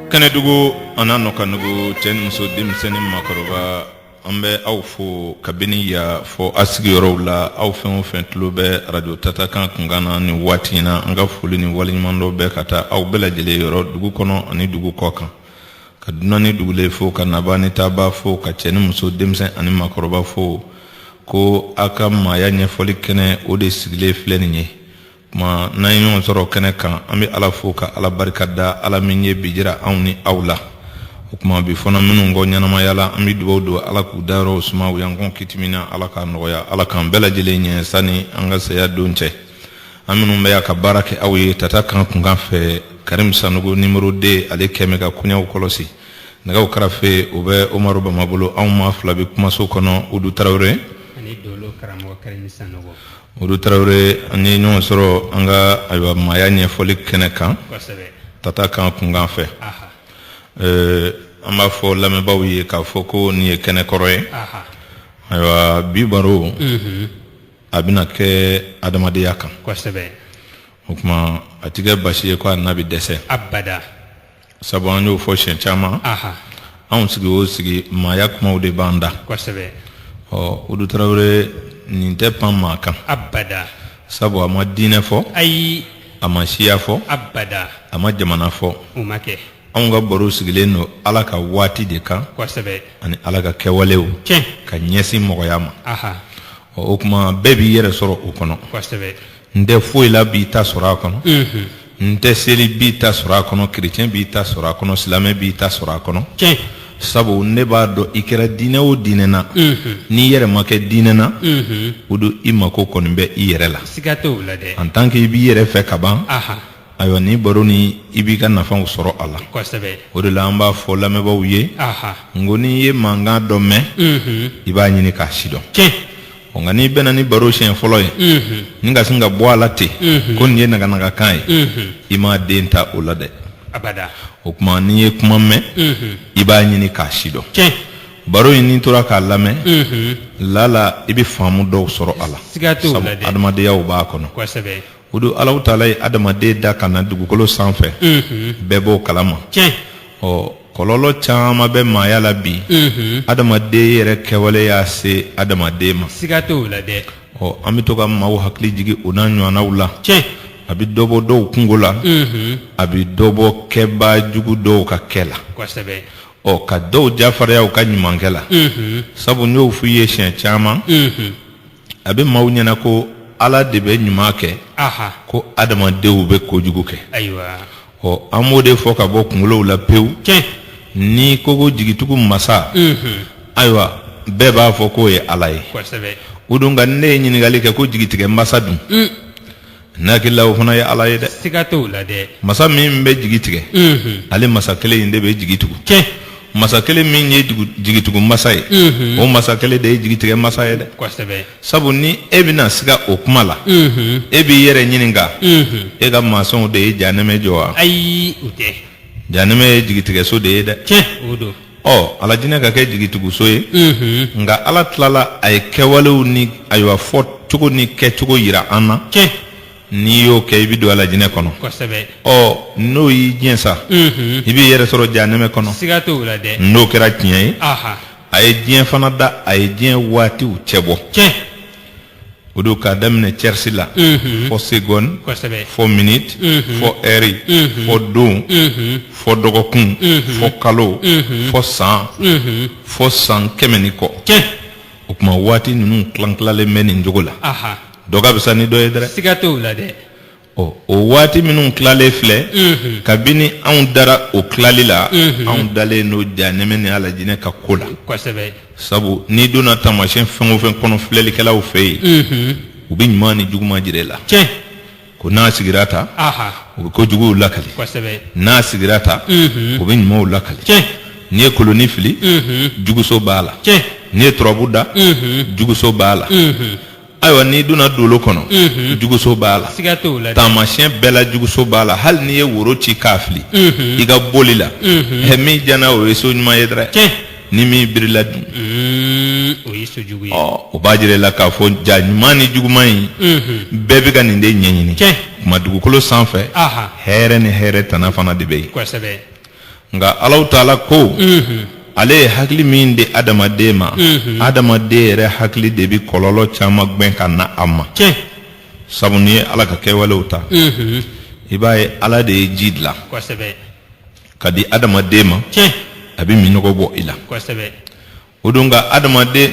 Kanedugu anano kanugu chen muso dimseni makoroba ambe au fo kabini ya fo asigi yoro la au fen tulo be radio tata kan kungana ni watina anga fuli ni walimando be kata au bela jele yoro dugu kono ani dugu kokan kaduna ni dugu le fo kanabani taba fo ka chen muso dimsen ani makoroba fo ko aka maya nyefoli kene o de sigile fleni nye ma na yon soro kene kan ambi ala fo ka ala barkada ala minye bijira awni awla kuma bi fona minnu ngo nyanama yala ambi do ala ku daro suma yangon kitimina ala ka noya ala kan bela jele nye sani anga saya donche aminu me ya ka barake awi tata kan kunga fe karim sanugo numero 2 ale kemeka kunya ukolosi naga ukarafe ube Omaru Bamabulo awma flabi kuma so kono udu Traoré ani dolo karamo karim sanugo Udu Traoré ani nyon soro anga aywa maya nyefoli kene kan tata kan kunga fe amba fo lamebaw ye ka foko ni kene koroye aywa bibaro abina ke adamadiya kan hukuma atige bashi ko annabi dese abada sabu anyo fo shen chama an sigi maya kuma de banda Udu Traoré ninte pamma kan abada sabu ama dine fo ay ama shiya fo abada ama jamana fo umake an ga baro sigile no ala ka wati de kan ani ala ka kewalew ka nyesi mogoyama o kuma bebi yere soro o kono nde foi la bi ta soro kono nte seli bi ta soro kono chrétien bi ta soro kono islamé bi ta soro kono sabu ne b'a dɔn i kɛra diinɛ o diinɛ na ni yɛrɛ ma kɛ diinɛ na o don i mako kɔni bɛ i yɛrɛ la en tant que i b'i yɛrɛ fɛ ka ban ayiwa ni baro ni i b'i ka nafaw sɔrɔ a la o de la an b'a fɔ lamɛnbaaw ye ngo n'i ye mankan dɔ mɛn i b'a ɲini k'a sidɔn nka n'i bɛnna ni baro siɲɛ fɔlɔ ye ni ka sin ka bɔ a la ten ko nin ye naganagakan ye i m'a den ta o la dɛ abada o kuma ni ye kuma mɛn i b'a ɲini k'a sidɔn baro in ni tora k'a lamɛn lala i bɛ faamu dɔw sɔrɔ a la sabu adamadenyaw b'a kɔnɔ o don Alahu Taala ye adamaden da ka na dugukolo sanfɛ bɛɛ b'o kalama kɔlɔlɔ caman bɛ maaya la bi adamaden yɛrɛ kɛwale y'a se adamaden ma an bɛ to ka maaw hakili jigin o n'a ɲɔgɔnnaw la a bɛ dɔ bɔ dɔw kungo la a bɛ dɔ bɔ kɛba jugu dɔw ka kɛ la ka dɔw jafariya u ka ɲumankɛ la sabu n y'o f'i ye siɲɛ caman a bɛ maaw ɲɛna ko ala de bɛ ɲuman kɛ ko adamadenw bɛ kojugu kɛ an b'o de fɔ ka bɔ kunkolow la pewu ni ko jigitugu masa ayiwa bɛɛ b'a fɔ k'o ye ala ye o don nka ne ye ɲininkali kɛ ko jigitigɛ masa dun nakila o fana ye ala ye dɛ masa min bɛ jigi tigɛ ale masa kelen in de bɛ jigi tugu masa kelen min ye jigitugu masa ye o masa kelen de ye jigi tigɛ masa ye dɛ sabu ni e bɛna siga o kuma la e b'i yɛrɛ ɲininka e ka masɔnw de ye jahanɛmɛ jɔ wa ayi o tɛ jahanɛmɛ ye jigitigɛso de ye dɛ ala jinɛ ka kɛ jigituguso ye nka ala tilala a ye kɛwalew ni ayiwa fɔ cogo ni kɛcogo yira an na n'i y'o kɛ i bɛ don ala jinɛ kɔnɔ n'o y'i diɲɛ sa i b'i yɛrɛ sɔrɔ jahanɛmɛ kɔnɔ n'o kɛra tiɲɛ ye a ye diɲɛ fana da a ye diɲɛ waatiw cɛ bɔ o don k'a daminɛ cɛrisi la fɔ seconde fɔ minute fɔ heure fɔ don fɔ dɔgɔkun fɔ kalo fɔ san fɔ san kɛmɛ ni kɔ o tuma waati ninnu tilan-tilalen bɛ nin cogo la dɔ ka bisa ni dɔ ye dɛ o waati minnu tilalen filɛ kabini anw dara o tilali la anw dalen n'o jahanɛmɛ ni ala jinɛ ka ko la sabu n'i donna taamasiyɛn fɛn o fɛn kɔnɔ filɛlikɛlaw fɛ yen u bɛ ɲuman ni juguman jira i la ko n'a sigira ta u bɛ kojuguw lakali n'a sigira ta u bɛ ɲumanw lakali n'i ye koloni fili juguso b'a la n'i ye turabu da juguso b'a la ayiwa n'i donna dolo kɔnɔ juguso b'a la taamasiyɛn bɛɛ la juguso b'a la hali n'i ye woro ci k'a fili i ka boli la min jana o ye so ɲuman ye dɛrɛ ni min birila dun o ye sojugu ye o b'a jira la k'a fɔ ja ɲuman ni juguman in bɛɛ bɛ ka nin de ɲɛɲini kuma dugukolo sanfɛ hɛrɛ ni hɛrɛ tana fana de bɛ yen nga Allah Ta'ala ko ale hakili min de adamaden ma adamaden yɛrɛ hakili de bi kɔlɔlɔ caman gbɛn ka na a ma sabu ni Ala ka kɛwalew ta i b'a ye Ala de ye ji dilan ka di adamaden ma a bi minɔgɔ bɔ i la o don nka adamaden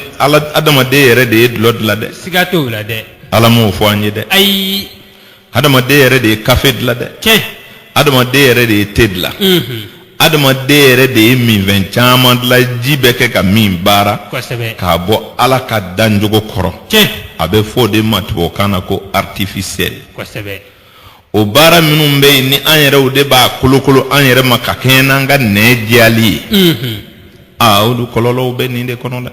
yɛrɛ de ye dulɔ dilan dɛ siga t'o la dɛ Ala m'o fɔ an ye dɛ ayi adamaden yɛrɛ de ye kafe dilan dɛ adamaden yɛrɛ de ye te dilan adamaden yɛrɛ de ye minfɛn caman dilan ji bɛ kɛ ka min baara k'a bɔ Ala ka danjogo kɔrɔ a bɛ fɔ o de ma tubabukan na ko artificiel o baara minnu bɛ yen ni an yɛrɛw de b'a kolokolo an yɛrɛ ma ka kɛɲɛ n'an ka nɛn diyali ye olu kɔlɔlɔw bɛ nin de kɔnɔ dɛ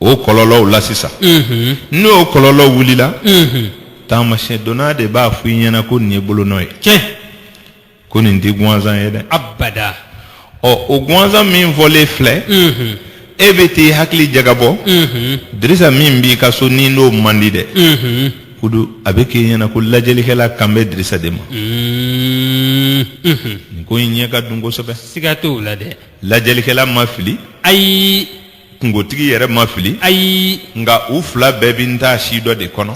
o kɔlɔlɔw la sisan n'o kɔlɔlɔ wulila taamasiyɛn donna de b'a fɔ i ɲɛna ko nin ye bolonɔ ye ko nin tɛ gansan ye dɛ abada o gansan min fɔlen filɛ e bɛ t'i hakili jagabɔ Dirisa min b'i ka so ni n'o man di dɛ kudu a bɛ k'i ɲɛna ko lajɛlikɛla kan bɛ Dirisa de ma nin ko in ɲɛ ka dun kosɛbɛ siga t'o la dɛ lajɛlikɛla ma fili ayi kungotigi yɛrɛ ma fili ayi nka u fila bɛɛ bɛ taa si dɔ de kɔnɔ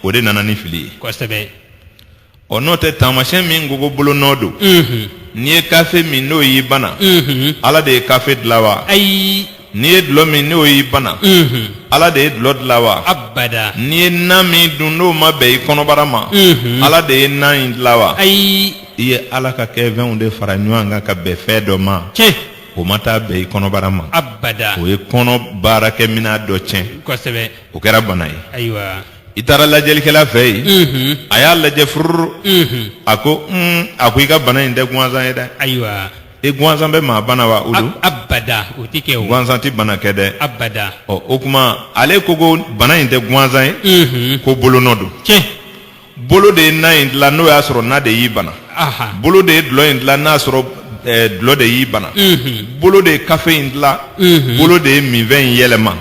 o de nana ni fili ye kosɛbɛ n'o tɛ taamasiyɛn min ko bolonɔ don n'i ye kafe min n'o y'i bana Ala de ye kafe dilan wa ayi n'i ye dulɔ min n'o y'i bana Ala de ye dulɔ dilan wa abada n'i ye na min dun n'o ma bɛn i kɔnɔbara ma Ala de ye na in dilan wa ayi i ye Ala ka kɛfɛnw de fara ɲɔgɔn kan ka bɛn fɛn dɔ ma o ma taa bɛn i kɔnɔbara ma abada o ye kɔnɔ baarakɛminɛn dɔ tiɲɛ kosɛbɛ o kɛra bana ye ayiwa i taara lajɛlikɛla fɛ yen a y'a lajɛ fururu a ko i ka bana in tɛ gansan ye dɛ ayiwa e gansan bɛ maa bana wa olu abada o tɛ kɛ o gansan tɛ bana kɛ dɛ abada o kuma ale ko bana in tɛ gansan ye ko bolonɔ don bolo de ye na in dilan n'o y'a sɔrɔ na de y'i bana bolo de ye dulɔ in dilan n'a y'a sɔrɔ dulɔ de y'i bana bolo de ye kafe in dilan bolo de ye minfɛn in yɛlɛma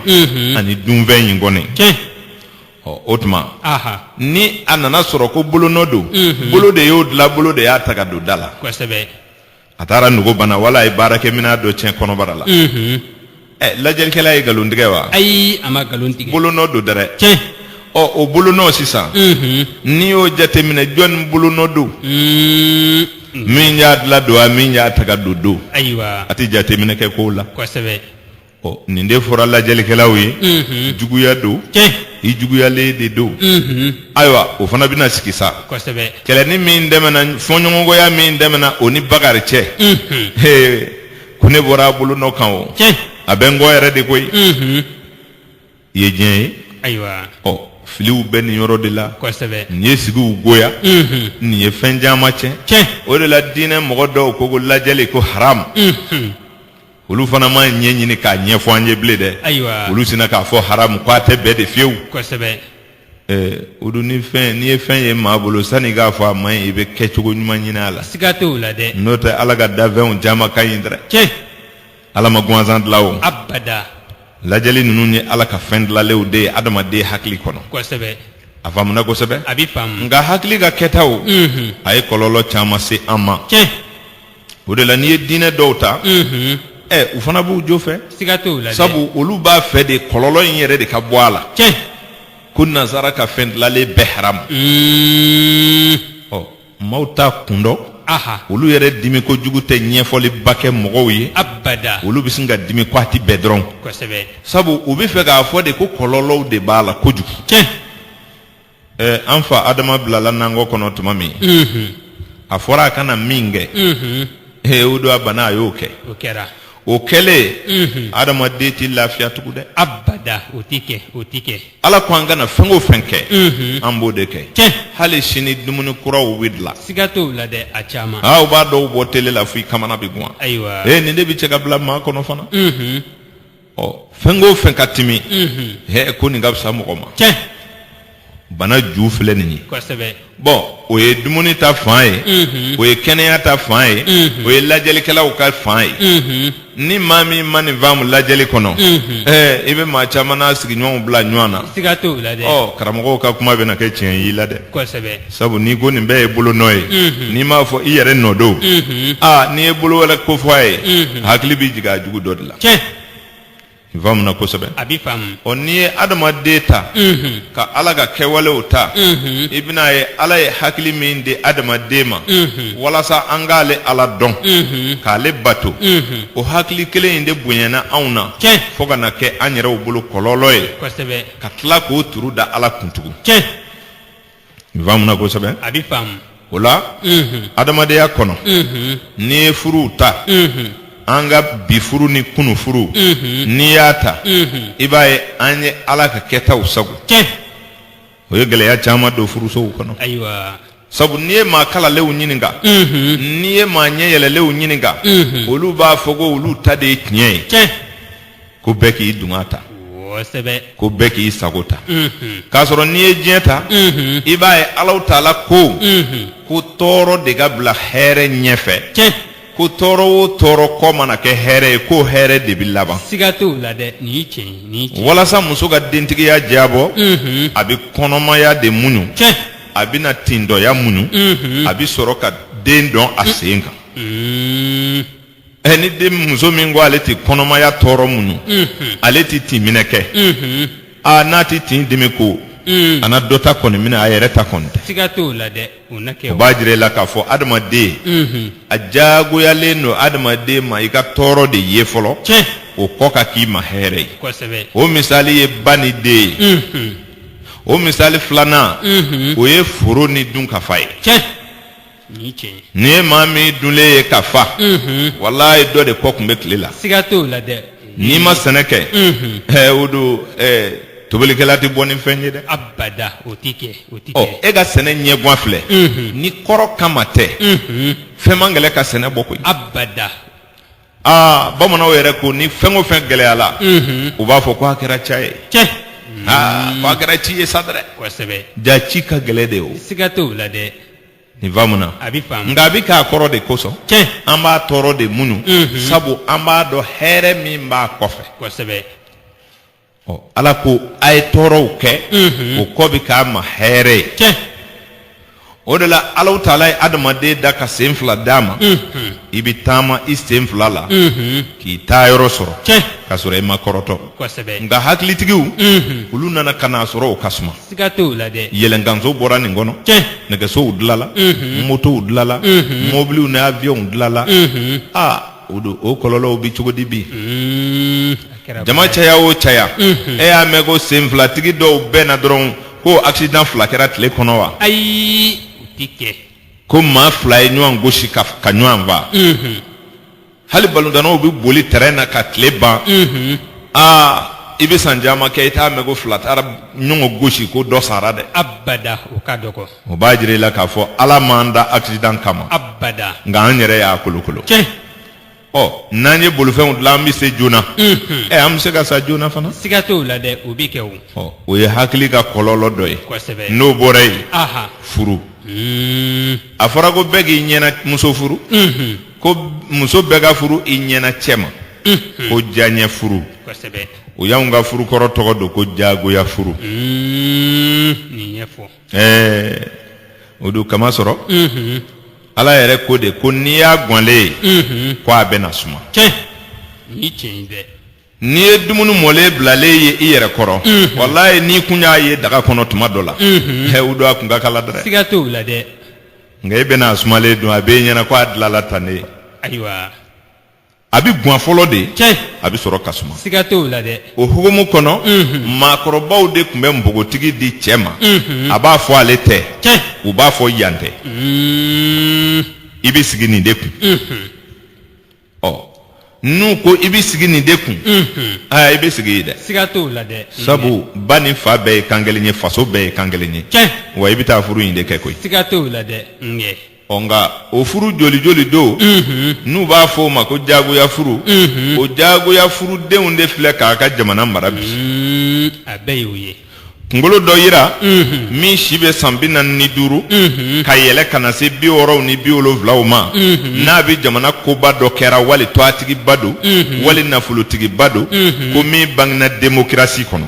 ani dunfɛn in kɔni o tuma ni a nana sɔrɔ ko bolonɔ don bolo de y'o dilan bolo de y'a ta ka don da la a taara nugu bana wala a ye baarakɛminɛn dɔ tiɲɛ kɔnɔbara la lajɛlikɛla ye nkalon tigɛ wa ayi a ma nkalon tigɛ bolonɔ don dɛ o bolonɔ sisan n'i y'o jateminɛ jɔnni bolonɔ don min y'a dilan don a min y'a ta ka don don ayiwa a tɛ jateminɛ kɛ kow la nin de fɔra lajɛlikɛlaw ye juguya don i juguyalen de don ayiwa o fana bɛna sigi sa kɛlɛni min dɛmɛna fɔɲɔgɔnkɔya min dɛmɛna o ni Bakari cɛ ko ne bɔra a bolonɔ kan o a bɛ n kɔ yɛrɛ de koyi i ye diɲɛ ye ayiwa filiw bɛ nin yɔrɔ de la nin ye sigiw goya nin ye fɛn caman tiɲɛ o de la diinɛ mɔgɔ dɔw ko lajɛli ko haramu olu fana ma ɲɛ ɲini k'a ɲɛfɔ an ye bilen dɛ ayiwa olu sina k'a fɔ haramu k'a tɛ bɛɛ de fiyewu o dun n'i ye fɛn ye maa bolo sanni k'a fɔ a ma ɲi i bɛ kɛcogo ɲuman ɲini a la siga t'o la dɛ n'o tɛ Ala ka dafɛnw caman ka ɲi dɛ Ala ma gansan dilan o abada lajɛli ninnu ye Ala ka fɛn dilanlenw de ye adamaden hakili kɔnɔ a faamuna kosɛbɛ a bɛ faamu nka hakili ka kɛtaw a ye kɔlɔlɔ caman se an ma o de la n'i ye diinɛ dɔw ta u fana b'u jo fɛ siga t'o la sabu olu b'a fɛ de kɔlɔlɔ in yɛrɛ de ka bɔ a la ko nazara ka fɛn dilanlen bɛɛ haramu maaw t'a kun dɔn olu yɛrɛ dimi kojugu tɛ ɲɛfɔliba kɛ mɔgɔw ye abada olu bɛ sin ka dimi ko a tɛ bɛɛ dɔrɔn sabu u bɛ fɛ k'a fɔ de ko kɔlɔlɔw de b'a la kojugu an fa Adama bilala nankɔ kɔnɔ tuma min a fɔra a kana min kɛ o don a bana a y'o kɛ o kɛlen adamaden tɛ lafiya tugun dɛ abada o tɛ kɛ Ala ko an kana fɛn o fɛn kɛ an b'o de kɛ hali sini dumuni kuraw bɛ dilan siga t'o la dɛ a caman u b'a dɔw bɔ tele la fo i kamana bɛ guwan ayiwa nin de bɛ cɛ ka bila maa kɔnɔ fana fɛn o fɛn ka timi ko nin ka fisa mɔgɔ ma bana ju filɛ nin ye kosɛbɛ bon o ye dumuni ta fan ye o ye kɛnɛya ta fan ye o ye lajɛlikɛlaw ka fan ye ni maa min ma nin faamu lajɛli kɔnɔ i bɛ maa caman n'a sigiɲɔgɔnw bila ɲɔgɔn na siga t'o la dɛ karamɔgɔw ka kuma bɛ na kɛ tiɲɛ y'i la dɛ kosɛbɛ sabu n'i ko nin bɛɛ ye bolo nɔ ye n'i m'a fɔ i yɛrɛ nɔ don n'i ye bolo wɛrɛ ko fɔ a ye hakili b'i jigin a jugu dɔ de la i faamuna kosɛbɛ a b'i faamu n'i ye adamaden ta ka ala ka kɛwalew ta i bɛna ye ala ye hakili min di adamaden ma walasa an k'ale ala dɔn k'ale bato o hakili kelen in de bonyana anw na fo ka na kɛ an yɛrɛw bolo kɔlɔlɔ ye kosɛbɛ ka tila k'o turu da ala kuntugu i faamuna kosɛbɛ a b'i faamu o la adamadenya kɔnɔ n'i ye furuw ta an ka bi furu ni kunu furu n'i y'a ta i b'a ye an ye ala ka kɛtaw sago o ye gɛlɛya caman don furusow kɔnɔ ayiwa sabu n'i ye maa kalalenw ɲininka n'i ye maa ɲɛ yɛlɛlenw ɲininka olu b'a fɔ ko olu ta de ye tiɲɛ ye ko bɛɛ k'i dunga ta ko bɛɛ k'i sago ta k'a sɔrɔ n'i ye diɲɛ ta i b'a ye alaw taala ko tɔɔrɔ de ka bila hɛrɛ ɲɛfɛ ko tɔɔrɔ o tɔɔrɔ kɔ mana kɛ hɛrɛ ye ko hɛrɛ de bɛ laban siga t'o la dɛ nin ye tiɲɛ ye walasa muso ka dentigiya jabɔ a bɛ kɔnɔmaya de muɲu a bɛ na tindɔya muɲu a bɛ sɔrɔ ka den dɔn a sen kan ni den muso min ko ale tɛ kɔnɔmaya tɔɔrɔ muɲu ale tɛ tin minɛ kɛ n'a tɛ tin dimi ko a na dɔ ta kɔni minɛ a yɛrɛ ta kɔni tɛ siga t'o la dɛ o b'a jira i la k'a fɔ adamaden a jagoyalen don adamaden ma i ka tɔɔrɔ de ye fɔlɔ o kɔ ka k'i ma hɛrɛ ye o misali ye ba ni den ye o misali filanan o ye foro ni dunkafa ye ni ye maa min dunlen ye ka fa walayi dɔ de kɔ tun bɛ tile la siga t'o la dɛ n'i ma sɛnɛ kɛ o don tobilikɛla tɛ bɔ ni fɛn ye dɛ abada o tɛ kɛ e ka sɛnɛ ɲɛguwan filɛ ni kɔrɔ kama tɛ fɛn man gɛlɛ ka sɛnɛ bɔ koyi abada bamananw yɛrɛ ko ni fɛn o fɛn gɛlɛyala u b'a fɔ ko a kɛra ca ye ko a kɛra ci ye sa dɛ ja ci ka gɛlɛ de o siga t'o la dɛ nin faamuna nka a bɛ k'a kɔrɔ de kosɔn an b'a tɔɔrɔ de muɲu sabu an b'a dɔn hɛrɛ min b'a kɔfɛ ala ko a ye tɔɔrɔw kɛ o kɔ bɛ k'a ma hɛrɛ ye o de la alaw taala ye adamaden da ka sen fila d'a ma i bɛ taama i sen fila la k'i taa yɔrɔ sɔrɔ k'a sɔrɔ i ma kɔrɔtɔ nka hakilitigiw olu nana ka n'a sɔrɔ o ka suma yɛlɛnkanso bɔra nin kɔnɔ nɛgɛsow dilala motow dilala mɔbiliw ni awiyɔnw dilala o kɔlɔlɔw bɛ cogo di bi jama caya o caya e y'a mɛn ko sen filatigi dɔw bɛɛ na dɔrɔn ko accident fila kɛra tile kɔnɔ wa ayi o tɛ kɛ ko maa fila ye ɲɔgɔn gosi ka ɲɔgɔn fa hali balontannaw bɛ boli terrain na ka tile ban i bɛ san caman kɛ i t'a mɛn ko fila taara ɲɔgɔn gosi ko dɔ sara dɛ abada o ka dɔgɔ o b'a jira i la k'a fɔ ala m'an da accident kama abada nka an yɛrɛ y'a kolokolo n'an ye bolifɛnw dilan an bɛ se joona an bɛ se ka sa joona fana siga t'o la dɛ o bɛ kɛ o ye hakili ka kɔlɔlɔ dɔ ye n'o bɔra yen furu a fɔra ko bɛɛ k'i ɲɛna muso furu ko muso bɛɛ ka furu i ɲɛna cɛ ma ko diyaɲɛ furu o y'anw ka furu kɔrɔ tɔgɔ don ko jagoya furu o don kama sɔrɔ ala yɛrɛ ko de ko n'i y'a gwanlen ye ko a bɛ na suma n'i ye dumuni mɔlen bilalen ye i yɛrɛ kɔrɔ walayi n'i kun y'a ye daga kɔnɔ tuma dɔ la o don a kun ka kala dɛ siga t'o la dɛ nka e bɛna a sumalen dun a b'e ɲɛna ko a dilala tan ne ayiwa a bɛ guwan fɔlɔ de a bɛ sɔrɔ ka suma siga t'o la dɛ o hukumu kɔnɔ maakɔrɔbaw de tun bɛ npogotigi di cɛ ma a b'a fɔ ale tɛ u b'a fɔ yan tɛ i bɛ sigi nin de kun n'u ko i bɛ sigi nin de kun i bɛ sigi yen dɛ siga t'o la dɛ sabu ba ni fa bɛɛ ye kan kelen ye faso bɛɛ ye kan kelen ye wa i bɛ taa furu in de kɛ koyi siga t'o la dɛ nka o furu joli joli don n'u b'a fɔ o ma ko jagoya furu o jagoya furudenw de filɛ k'a ka jamana mara bi a bɛɛ y'o ye kungolo dɔ yira min si bɛ san 45 ka yɛlɛ ka na se 60 ni 70 ma n'a bɛ jamana koba dɔ kɛra wali tɔgɔtigiba don wali nafolotigiba don ko min bangena démocratie kɔnɔ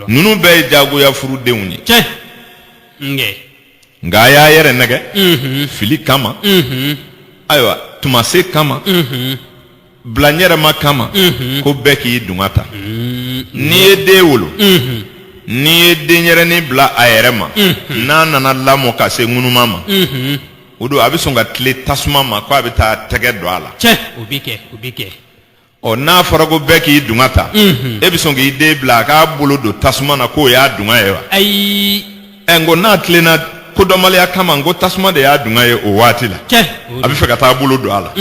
ninnu bɛɛ ye jagoya furudenw ye nka a y'a yɛrɛ nɛgɛ fili kama ayiwa tumase kama bilaɲɛrɛma kama ko bɛɛ k'i dunga ta n'i ye den wolo n'i ye denyɛrɛnin bila a yɛrɛ ma n'a nana lamɔ ka se ŋunuma ma o don a bɛ sɔn ka tile tasuma ma ko a bɛ taa tɛgɛ don a la o bɛ kɛ ɔ n'a fɔra ko bɛɛ k'i dunga ta e bɛ sɔn k'i den bila a k'a bolo don tasuma na k'o y'a dunga ye wa ayi nko n'a tilenna kodɔnbaliya kama nko tasuma de y'a dunga ye o waati la a bɛ fɛ ka taa bolo don a la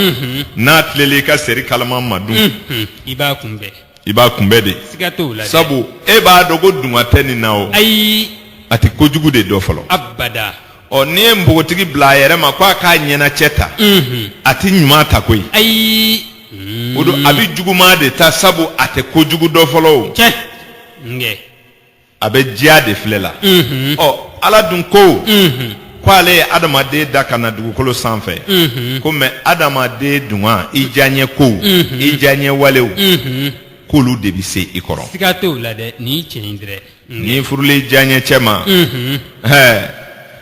n'a tilenna i ka seri kalama ma dun i b'a kunbɛn de sabu e b'a dɔn ko dunga tɛ nin na o ayi a tɛ kojugu de dɔ fɔlɔ abada ɔ n'i ye npogotigi bila a yɛrɛ ma ko a k'a ɲɛnacɛ ta a tɛ ɲuman ta koyi ayi o don a bɛ juguman de ta sabu a tɛ kojugu dɔ fɔlɔ o a bɛ diya de filɛ la ɔ ala dun ko k'ale ye adamaden da ka na dugukolo sanfɛ ko mɛ adamaden dunga i diyaɲɛ kow i diyaɲɛ walew k'olu de bɛ se i kɔrɔ siga t'o la dɛ nin ye tiɲɛ ye dɛ n'i furula i diyaɲɛ cɛ ma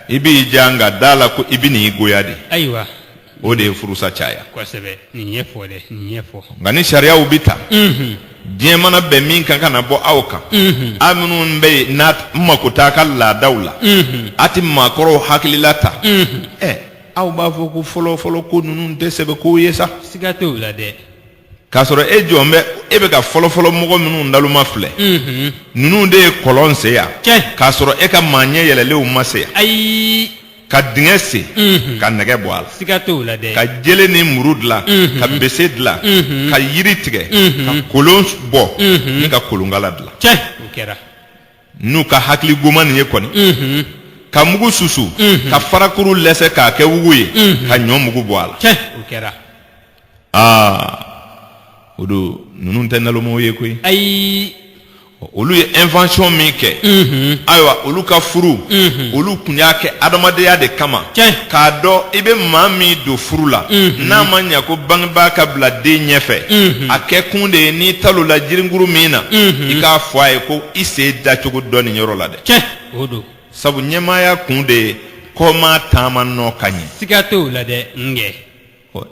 i b'i diya nka da la ko i bɛ n'i goya de ayiwa o de ye furusa caya kosɛbɛ nin ye fɔ dɛ nin ye fɔ nka ni sariyaw bɛ ta diɲɛ mana bɛn min kan ka na bɔ aw kan aw minnu bɛ yen n'a mako t'a ka laadaw la a tɛ maakɔrɔw hakilila ta aw b'a fɔ ko fɔlɔ ko ninnu tɛ sɛbɛ kow ye sa siga t'o la dɛ k'a sɔrɔ e jɔn bɛ e bɛ ka fɔlɔ mɔgɔ minnu daluma filɛ ninnu de ye kɔlɔn se yan k'a sɔrɔ e ka maa ɲɛ yɛlɛlenw ma se yan ayi ka dingɛ sen ka nɛgɛ bɔ a la siga t'o la dɛ ka jele ni muru dilan ka bese dilan ka yiri tigɛ ka kolon bɔ ni ka kolonkala dilan o kɛra n'u ka hakili goman nin ye kɔni ka mugu susu ka farakuru lɛsɛ k'a kɛ wugu ye ka ɲɔ mugu bɔ a la o kɛra o don ninnu tɛ nalomaw ye koyi ayi olu ye invention min kɛ ayiwa olu ka furu olu tun y'a kɛ adamadenya de kama k'a dɔn i bɛ maa min don furu la n'a ma ɲɛ ko bangebaa ka bila den ɲɛfɛ a kɛ kun de ye n'i tal'o la jirinkuru min na i k'a fɔ a ye ko i sen dacogo dɔ nin yɔrɔ la dɛ o don sabu ɲɛmaaya kun de ye kɔmaa taama nɔ ka ɲɛ siga t'o la dɛ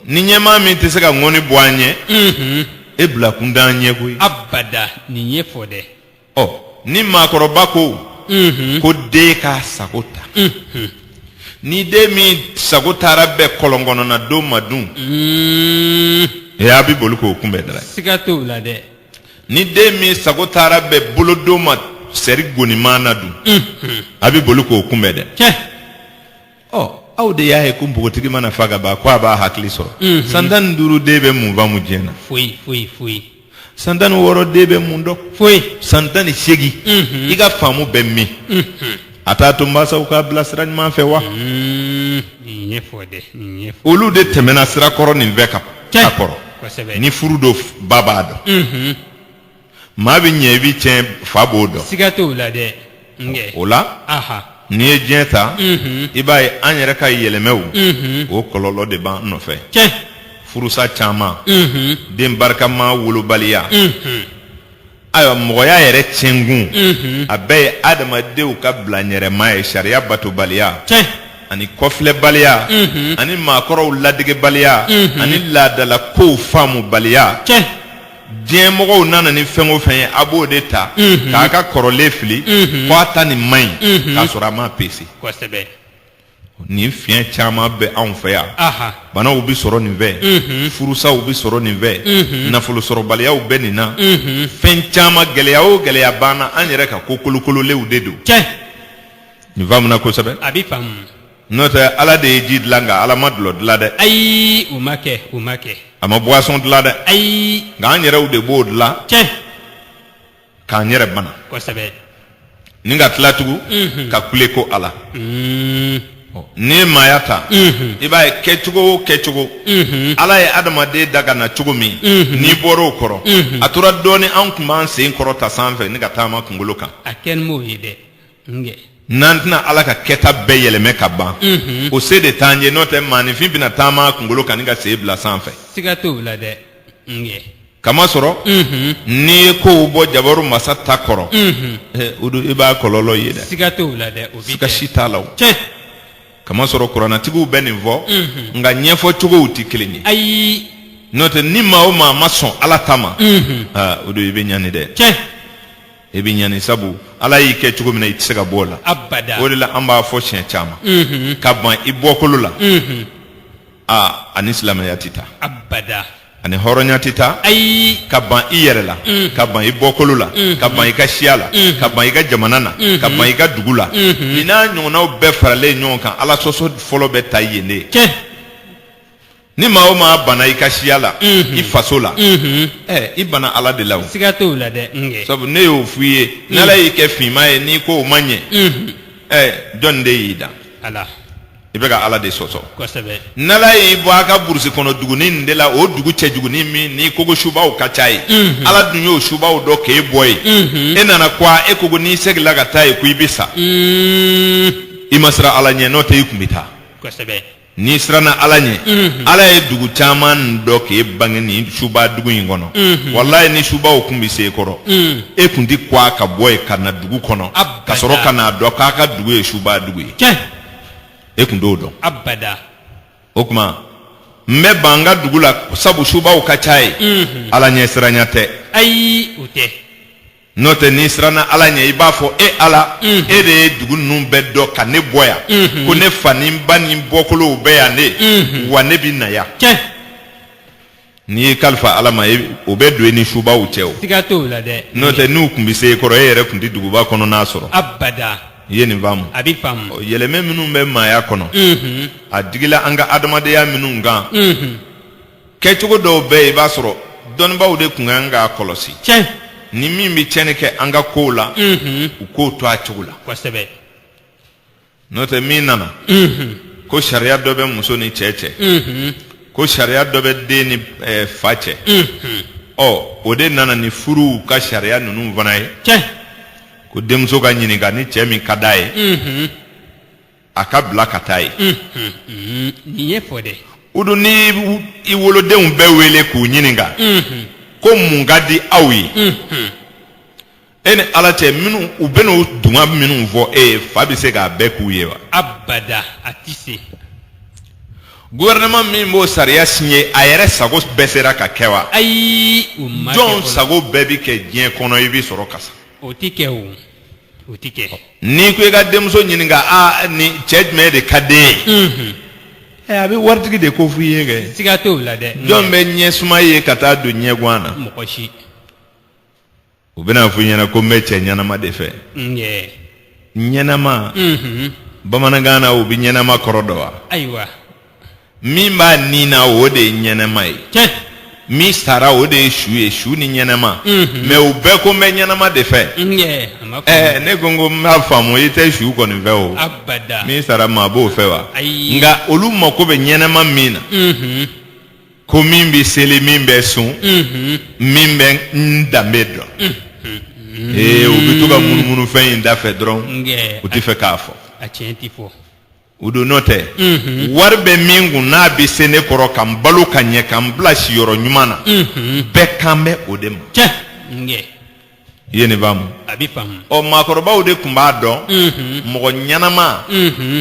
ni ɲɛmaa min tɛ se ka ŋɔni bɔ an ɲɛ e bila kun t'an ɲɛ koyi abada nin ye fɔ dɛ ni maakɔrɔba ko den k'a sago ta ni den min sago taara bɛɛ kɔlɔn kɔnɔna don ma dun a bɛ boli k'o kunbɛn dara siga t'o la dɛ ni den min sago taara bɛɛ bolodon ma sɛri goniman na dun a bɛ boli k'o kunbɛn dɛ aw de y'a ye ko npogotigi mana fa ka ban ko a b'a hakili sɔrɔ san 15 den bɛ mun faamu diɲɛ na foyi san 16 den bɛ mun dɔn foyi san 18 i ka faamu bɛ min a t'a to mansaw k'a bila sira ɲuman fɛ wa nin ye fɔ dɛ olu de tɛmɛna sira kɔrɔ nin bɛɛ kan a kɔrɔ ni furu do ba b'a dɔn maa bɛ ɲɛ i bɛ tiɲɛ fa b'o dɔn siga t'o la dɛ o la n'i ye diɲɛ ta i b'a ye an yɛrɛ ka yɛlɛmɛw o kɔlɔlɔ de b'an nɔfɛ furusa caman den barikama wolobaliya ayiwa mɔgɔya yɛrɛ tiɲɛkun a bɛɛ ye adamadenw ka bilaɲɛrɛma ye sariya batobaliya ani kɔfilɛbaliya ani maakɔrɔw ladegebaliya ani laadala kow faamubaliya diɲɛ mɔgɔw nana ni fɛn o fɛn ye a b'o de ta k'a ka kɔrɔlen fili ko a ta nin man ɲi k'a sɔrɔ a m'a pese nin fiɲɛ caman bɛ anw fɛ yan banaw bɛ sɔrɔ nin fɛ furusaw bɛ sɔrɔ nin fɛ nafolosɔrɔbaliyaw bɛ nin na fɛn caman gɛlɛya o gɛlɛya banna an yɛrɛ ka ko kolokololenw de don nin faamuna kosɛbɛ a bɛ faamu n'o tɛ ala de ye ji dilan nka ala ma dulɔ dilan dɛ ayi o ma kɛ a ma boisson dilan dɛ ayi nka an yɛrɛw de b'o dilan k'an yɛrɛ bana kosɛbɛ ni ka tila tugun ka kule ko ala ni maaya ta i b'a ye kɛcogo o kɛcogo ala ye adamaden da ka na cogo min n'i bɔr'o kɔrɔ a tora dɔɔni an tun b'an sen kɔrɔ ta sanfɛ ni ka taama kunkolo kan a kɛli m'o ye dɛ n'an tɛna ala ka kɛta bɛɛ yɛlɛmɛ ka ban o se de t'an ye n'o tɛ maanifin bɛna taama kunkolo kan ni ka sen bila sanfɛ siga t'o la dɛ kamasɔrɔ n'i ye kow bɔ jabaru masa ta kɔrɔ i b'a kɔlɔlɔ ye dɛ siga t'o la dɛ o siga si t'a la o kamasɔrɔ kuranatigiw bɛ nin fɔ nka ɲɛfɔcogow tɛ kelen ye ayi n'o tɛ ni maa o maa ma sɔn ala ta ma o don i bɛ ɲani dɛ i bɛ ɲani sabu ala y'i kɛ cogo min na i tɛ se ka bɔ o la abada o de la an b'a fɔ siɲɛ caman ka ban i bɔkolo la ani silamɛya tɛ taa abada ani hɔrɔnya tɛ taa ka ban i yɛrɛ la ka ban i bɔkolo la ka ban i ka siya la ka ban i ka jamana na ka ban i ka dugu la nin n'a ɲɔgɔnnaw bɛɛ faralen ɲɔgɔn kan ala sɔsɔ fɔlɔ bɛ ta yen de ni maa o maa banna i ka siya la i faso la i banna ala de la o siga t'o la dɛ sabu ne y'o f'i ye n'ala y'i kɛ finman ye n'i ko o ma ɲɛ jɔnni de y'i da ala i bɛ ka ala de sɔsɔ kosɛbɛ n'ala y'i bɔ a ka burusi kɔnɔ duguni nin de la o dugu cɛ juguni min ni kogo subaw ka ca ye ala dun y'o subaw dɔ k'e bɔ ye e nana kuwa e ko n'i segila ka taa ye ko i bɛ sa i ma siran ala ɲɛ n'o tɛ i kun bɛ taa kosɛbɛ n'i siranna ala ɲɛ ala ye dugu caman dɔ k'e bange nin suba dugu in kɔnɔ walayi ni subaw kun bɛ se e kɔrɔ e kun tɛ kuwa ka bɔ ye ka na dugu kɔnɔ ka sɔrɔ ka n'a dɔn k'a ka dugu ye suba dugu ye e kun t'o dɔn abada o tuma n bɛ ban n ka dugu la sabu subaw ka ca ye ala ɲɛ siranya tɛ ayi o tɛ n'o tɛ n'i siranna ala ɲɛ i b'a fɔ e ala e de ye dugu ninnu bɛɛ dɔn ka ne bɔ yan ko ne fa ni n ba ni n bɔkolow bɛ yan de wa ne bɛ na yan n'i ye kalifa ala ma o bɛ don i ni subaw cɛ o siga t'o la dɛ n'o tɛ n'u kun bɛ se e kɔrɔ e yɛrɛ kun tɛ duguba kɔnɔna sɔrɔ abada i ye nin faamu a bɛ faamu yɛlɛmɛ minnu bɛ maaya kɔnɔ a digila an ka adamadenya minnu kan kɛcogo dɔw bɛ yen i b'a sɔrɔ dɔnnibaw de tun kan k'a kɔlɔsi ni min bɛ tiɲɛni kɛ an ka kow la u k'o to a cogo la kosɛbɛ n'o tɛ min nana ko sariya dɔ bɛ muso ni cɛ cɛ ko sariya dɔ bɛ den ni fa cɛ o de nana ni furuw ka sariya ninnu fana ye ko denmuso ka ɲininka ni cɛ min ka d'a ye a ka bila ka taa ye nin ye fɔ dɛ o don ni i wolodenw bɛɛ wele k'u ɲininka ko mun ka di aw ye e ni ala cɛ minnu u bɛ n'o dunga minnu fɔ e ye fa bɛ se k'a bɛɛ k'u ye wa abada a tɛ se gouvernement min b'o sariya signé a yɛrɛ sago bɛɛ sera ka kɛ wa ayi o ma kɛ jɔn sago bɛɛ bɛ kɛ diɲɛ kɔnɔ i bɛ sɔrɔ ka sa o tɛ kɛ o tɛ kɛ n'i ko i ka denmuso ɲininka ni cɛ jumɛn de ka den ye a bɛ waritigi de ko f'i ye kɛ siga t'o la dɛ jɔn bɛ ɲɛ suma ye ka taa don ɲɛguwan na mɔgɔ si u bɛna f'i ɲɛna ko n bɛ cɛ ɲɛnama de fɛ ɲɛnama bamanankan na u bɛ ɲɛnama kɔrɔ dɔn wa ayiwa min b'a nin na o de ye ɲɛnama ye min sara o de ye su ni ɲɛnama mɛ u bɛɛ ko n bɛ ɲɛnama de fɛ ne ko n b'a faamu i tɛ su kɔni fɛ o min sara maa b'o fɛ wa nka olu mako bɛ ɲɛnama min na ko min bɛ seli min bɛ sun min bɛ n danbe dɔn u bɛ to ka munumunu fɛn in da fɛ dɔrɔn u tɛ fɛ k'a fɔ o don n'o tɛ wari bɛ min kun n'a bɛ se ne kɔrɔ ka n balo ka ɲɛ ka n bila siyɔrɔ ɲuman na bɛɛ kan bɛ o de ma i ye nin faamu maakɔrɔbaw de tun b'a dɔn mɔgɔ ɲɛnama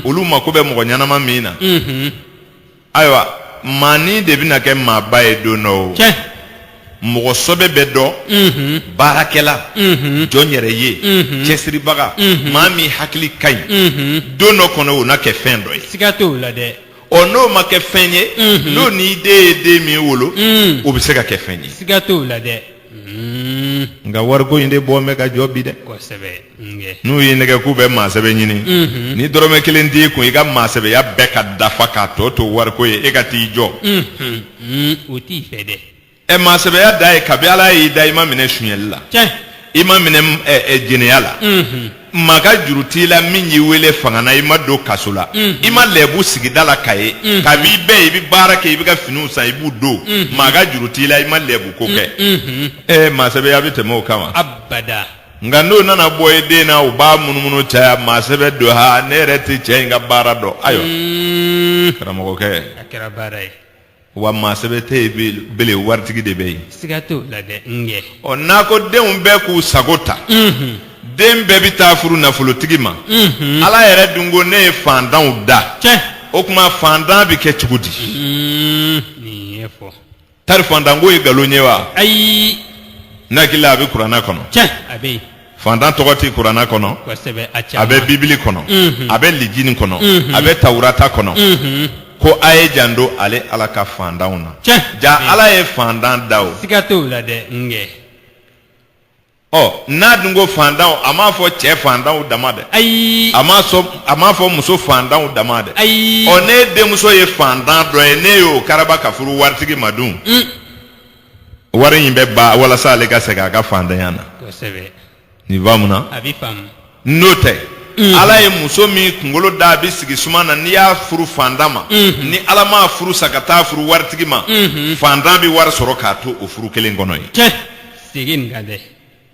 olu mako bɛ mɔgɔ ɲɛnama min na ayiwa maani de bɛna kɛ maaba ye don dɔ o mɔgɔ sɔbɛ bɛ dɔn baarakɛla jɔn yɛrɛ ye cɛsiribaga maa min hakili ka ɲi don dɔ kɔnɔ o na kɛ fɛn dɔ ye siga t'o la dɛ n'o ma kɛ fɛn ye n'o ni den ye den min wolo o bɛ se ka kɛ fɛn ye siga t'o la dɛ nka wariko in de bɔ n bɛ ka jɔ bi dɛ kosɛbɛ n'u ye nɛgɛ k'u bɛ maa sɛbɛn ɲini ni dɔrɔmɛ kelen t'i kun i ka maa sɛbɛya bɛɛ ka dafa k'a tɔ to wariko ye e ka t'i jɔ o t'i fɛ dɛ maa sɛbɛya da ye kabi ala y'i da i ma minɛ sunyɛli la i ma minɛ jɛnɛya la maga juruti la min yi wele fangana I ma do kaso la I ma lebu sigida la kaye ka bi be I bi baara kɛ I bi ka finiw san I b'u do maga juruti la I ma lebu ko kɛ masɛbɛ ya bi tɛmɛ o kama abada nga no nana bɔ I den na u b'a munumunu caya masɛbɛ do ha ne yɛrɛ tɛ cɛ in ka baara dɔn ayiwa karamɔgɔkɛ a kɛra baara ye wa masɛbɛ tɛ yen bele waritigi de bɛ yen siga t'o la dɛ ŋɛ n'a ko denw bɛɛ k'u sago ta den bɛɛ bi taa furu nafolotigi ma Ala yɛrɛ dun ko ne ye fantanw da o kuma fantan bi kɛ cogo di nin ye fɔ tari fantanko ye nkalon ye wa ayi ne hakili a bɛ kuranna kɔnɔ a bɛ yen fantan tɔgɔ tɛ kuranna kɔnɔ kosɛbɛ a bɛ bibili kɔnɔ a bɛ lijini kɔnɔ a bɛ tawurata kɔnɔ ko a ye janto ale Ala ka fantanw na ja Ala ye fantan da o siga t'o la dɛ ŋɛ n'a dun ko fantanw a m'a fɔ cɛ fantanw dama dɛ ayi a m'a fɔ muso fantanw dama dɛ ayi ne denmuso ye fantan dɔ ye ne y'o karaba ka furu waritigi ma dun wari in bɛ ba walasa ale ka segin a ka fantanya na kosɛbɛ nin faamu na a bɛ faamu n'o tɛ Ala ye muso min kunkolo da a bɛ sigi suma na n'i y'a furu fantan ma ni Ala m'a furu sa ka taa furu waritigi ma fantan bɛ wari sɔrɔ k'a to o furu kelen kɔnɔ ye segin ka dɛ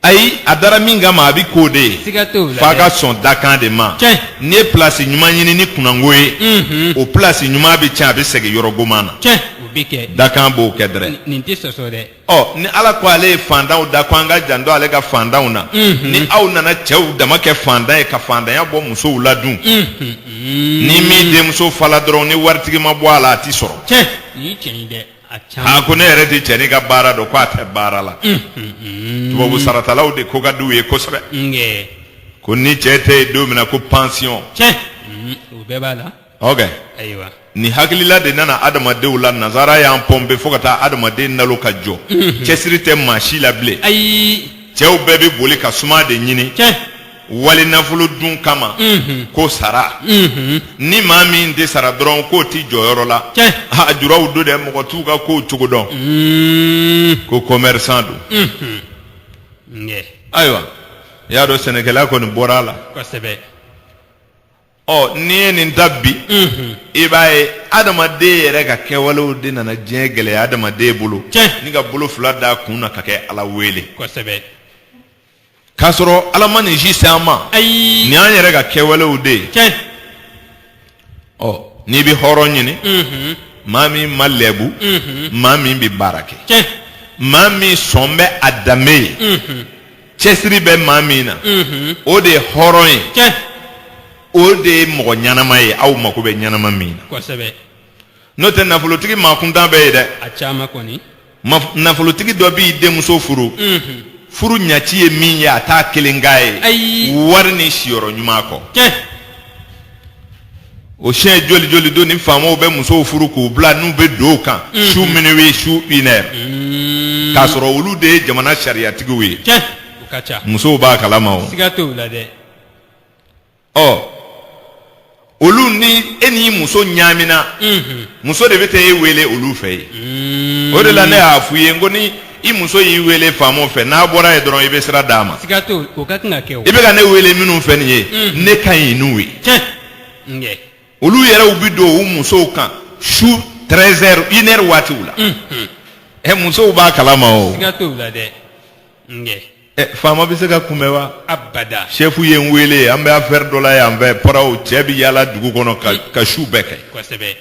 ayi a dara min kama a bɛ k'o de ye siga t'o la f'a ka sɔn dakan de ma n'i ye place ɲuman ɲini ni kunnango ye o place ɲuman bɛ tiɲɛ a bɛ segin yɔrɔ goman na o bɛ kɛ dakan b'o kɛ dɛrɛ nin tɛ sɔsɔ dɛ ni Ala ko ale ye fantanw da ko an ka janto ale ka fantanw na ni aw nana cɛw dama kɛ fantan ye ka fantanya bɔ musow la dun ni min denmuso fala dɔrɔn ni waritigi ma bɔ a la a tɛ sɔrɔ nin ye tiɲɛ ye dɛ ko ne yɛrɛ tɛ cɛnin ka baara dɔn ko a tɛ baara la tubabu saratalaw de ko ka d'u ye kosɛbɛ ko ni cɛ tɛ yen don min na ko pension o bɛɛ b'a la ayiwa ni hakilila de nana adamadenw la nazara y'an pɔnpe fo ka taa adamaden nalo ka jɔ cɛsiri tɛ maa si la bilen ayi cɛw bɛɛ bɛ boli ka suma de ɲini wali nafolo dun kama ko sara ni maa min tɛ sara dɔrɔn k'o tɛ jɔyɔrɔ la a juraw do dɛ mɔgɔ t'u ka kow cogo dɔn ko commerçant don ayiwa i y'a dɔn sɛnɛkɛla kɔni bɔra a la kosɛbɛ n'i ye nin ta bi I b'a ye adamaden yɛrɛ ka kɛwalew de nana diɲɛ gɛlɛya adamaden bolo ni ka bolo fila d'a kun na ka kɛ Ala wele kosɛbɛ k'a sɔrɔ Ala ma nin si se an ma nin y'an yɛrɛ ka kɛwalew de ye n'i bɛ hɔrɔn ɲini maa min ma lɛbu maa min bɛ baara kɛ maa min sɔn bɛ a danbe ye cɛsiri bɛ maa min na o de ye hɔrɔn ye o de ye mɔgɔ ɲanama ye aw mako bɛ ɲanama min na kosɛbɛ n'o tɛ nafolotigi maakuntan bɛ ye dɛ a caman kɔni nafolotigi dɔ b'i denmuso furu furu ɲaci ye min ye a t'a kelen k'a ye wari ni siyɔrɔ ɲuman kɔ o siɲɛ joli joli don ni faamaw bɛ musow furu k'u bila n'u bɛ don o kan su minuit su une heure k'a sɔrɔ olu de ye jamana sariyatigiw ye o ka ca musow b'a kalama o siga t'o la dɛ olu ni e ni muso ɲaamina muso de bɛ taa e wele olu fɛ yen o de la ne y'a f'u ye ko ni I muso y'i wele faamaw fɛ n'a bɔra ye dɔrɔn I bɛ sira d'a ma siga t'o o ka kan ka kɛ o I bɛ ka ne wele minnu fɛ nin ye ne ka ɲi n'u ye olu yɛrɛw bɛ don u musow kan su 13h 1h waatiw la musow b'a kalama o siga t'o la dɛ faama bɛ se ka kunbɛn wa abada chef ye n wele an bɛ affaire dɔ la yan fɛ paraw cɛ bɛ yaala dugu kɔnɔ ka su bɛɛ kɛ kosɛbɛ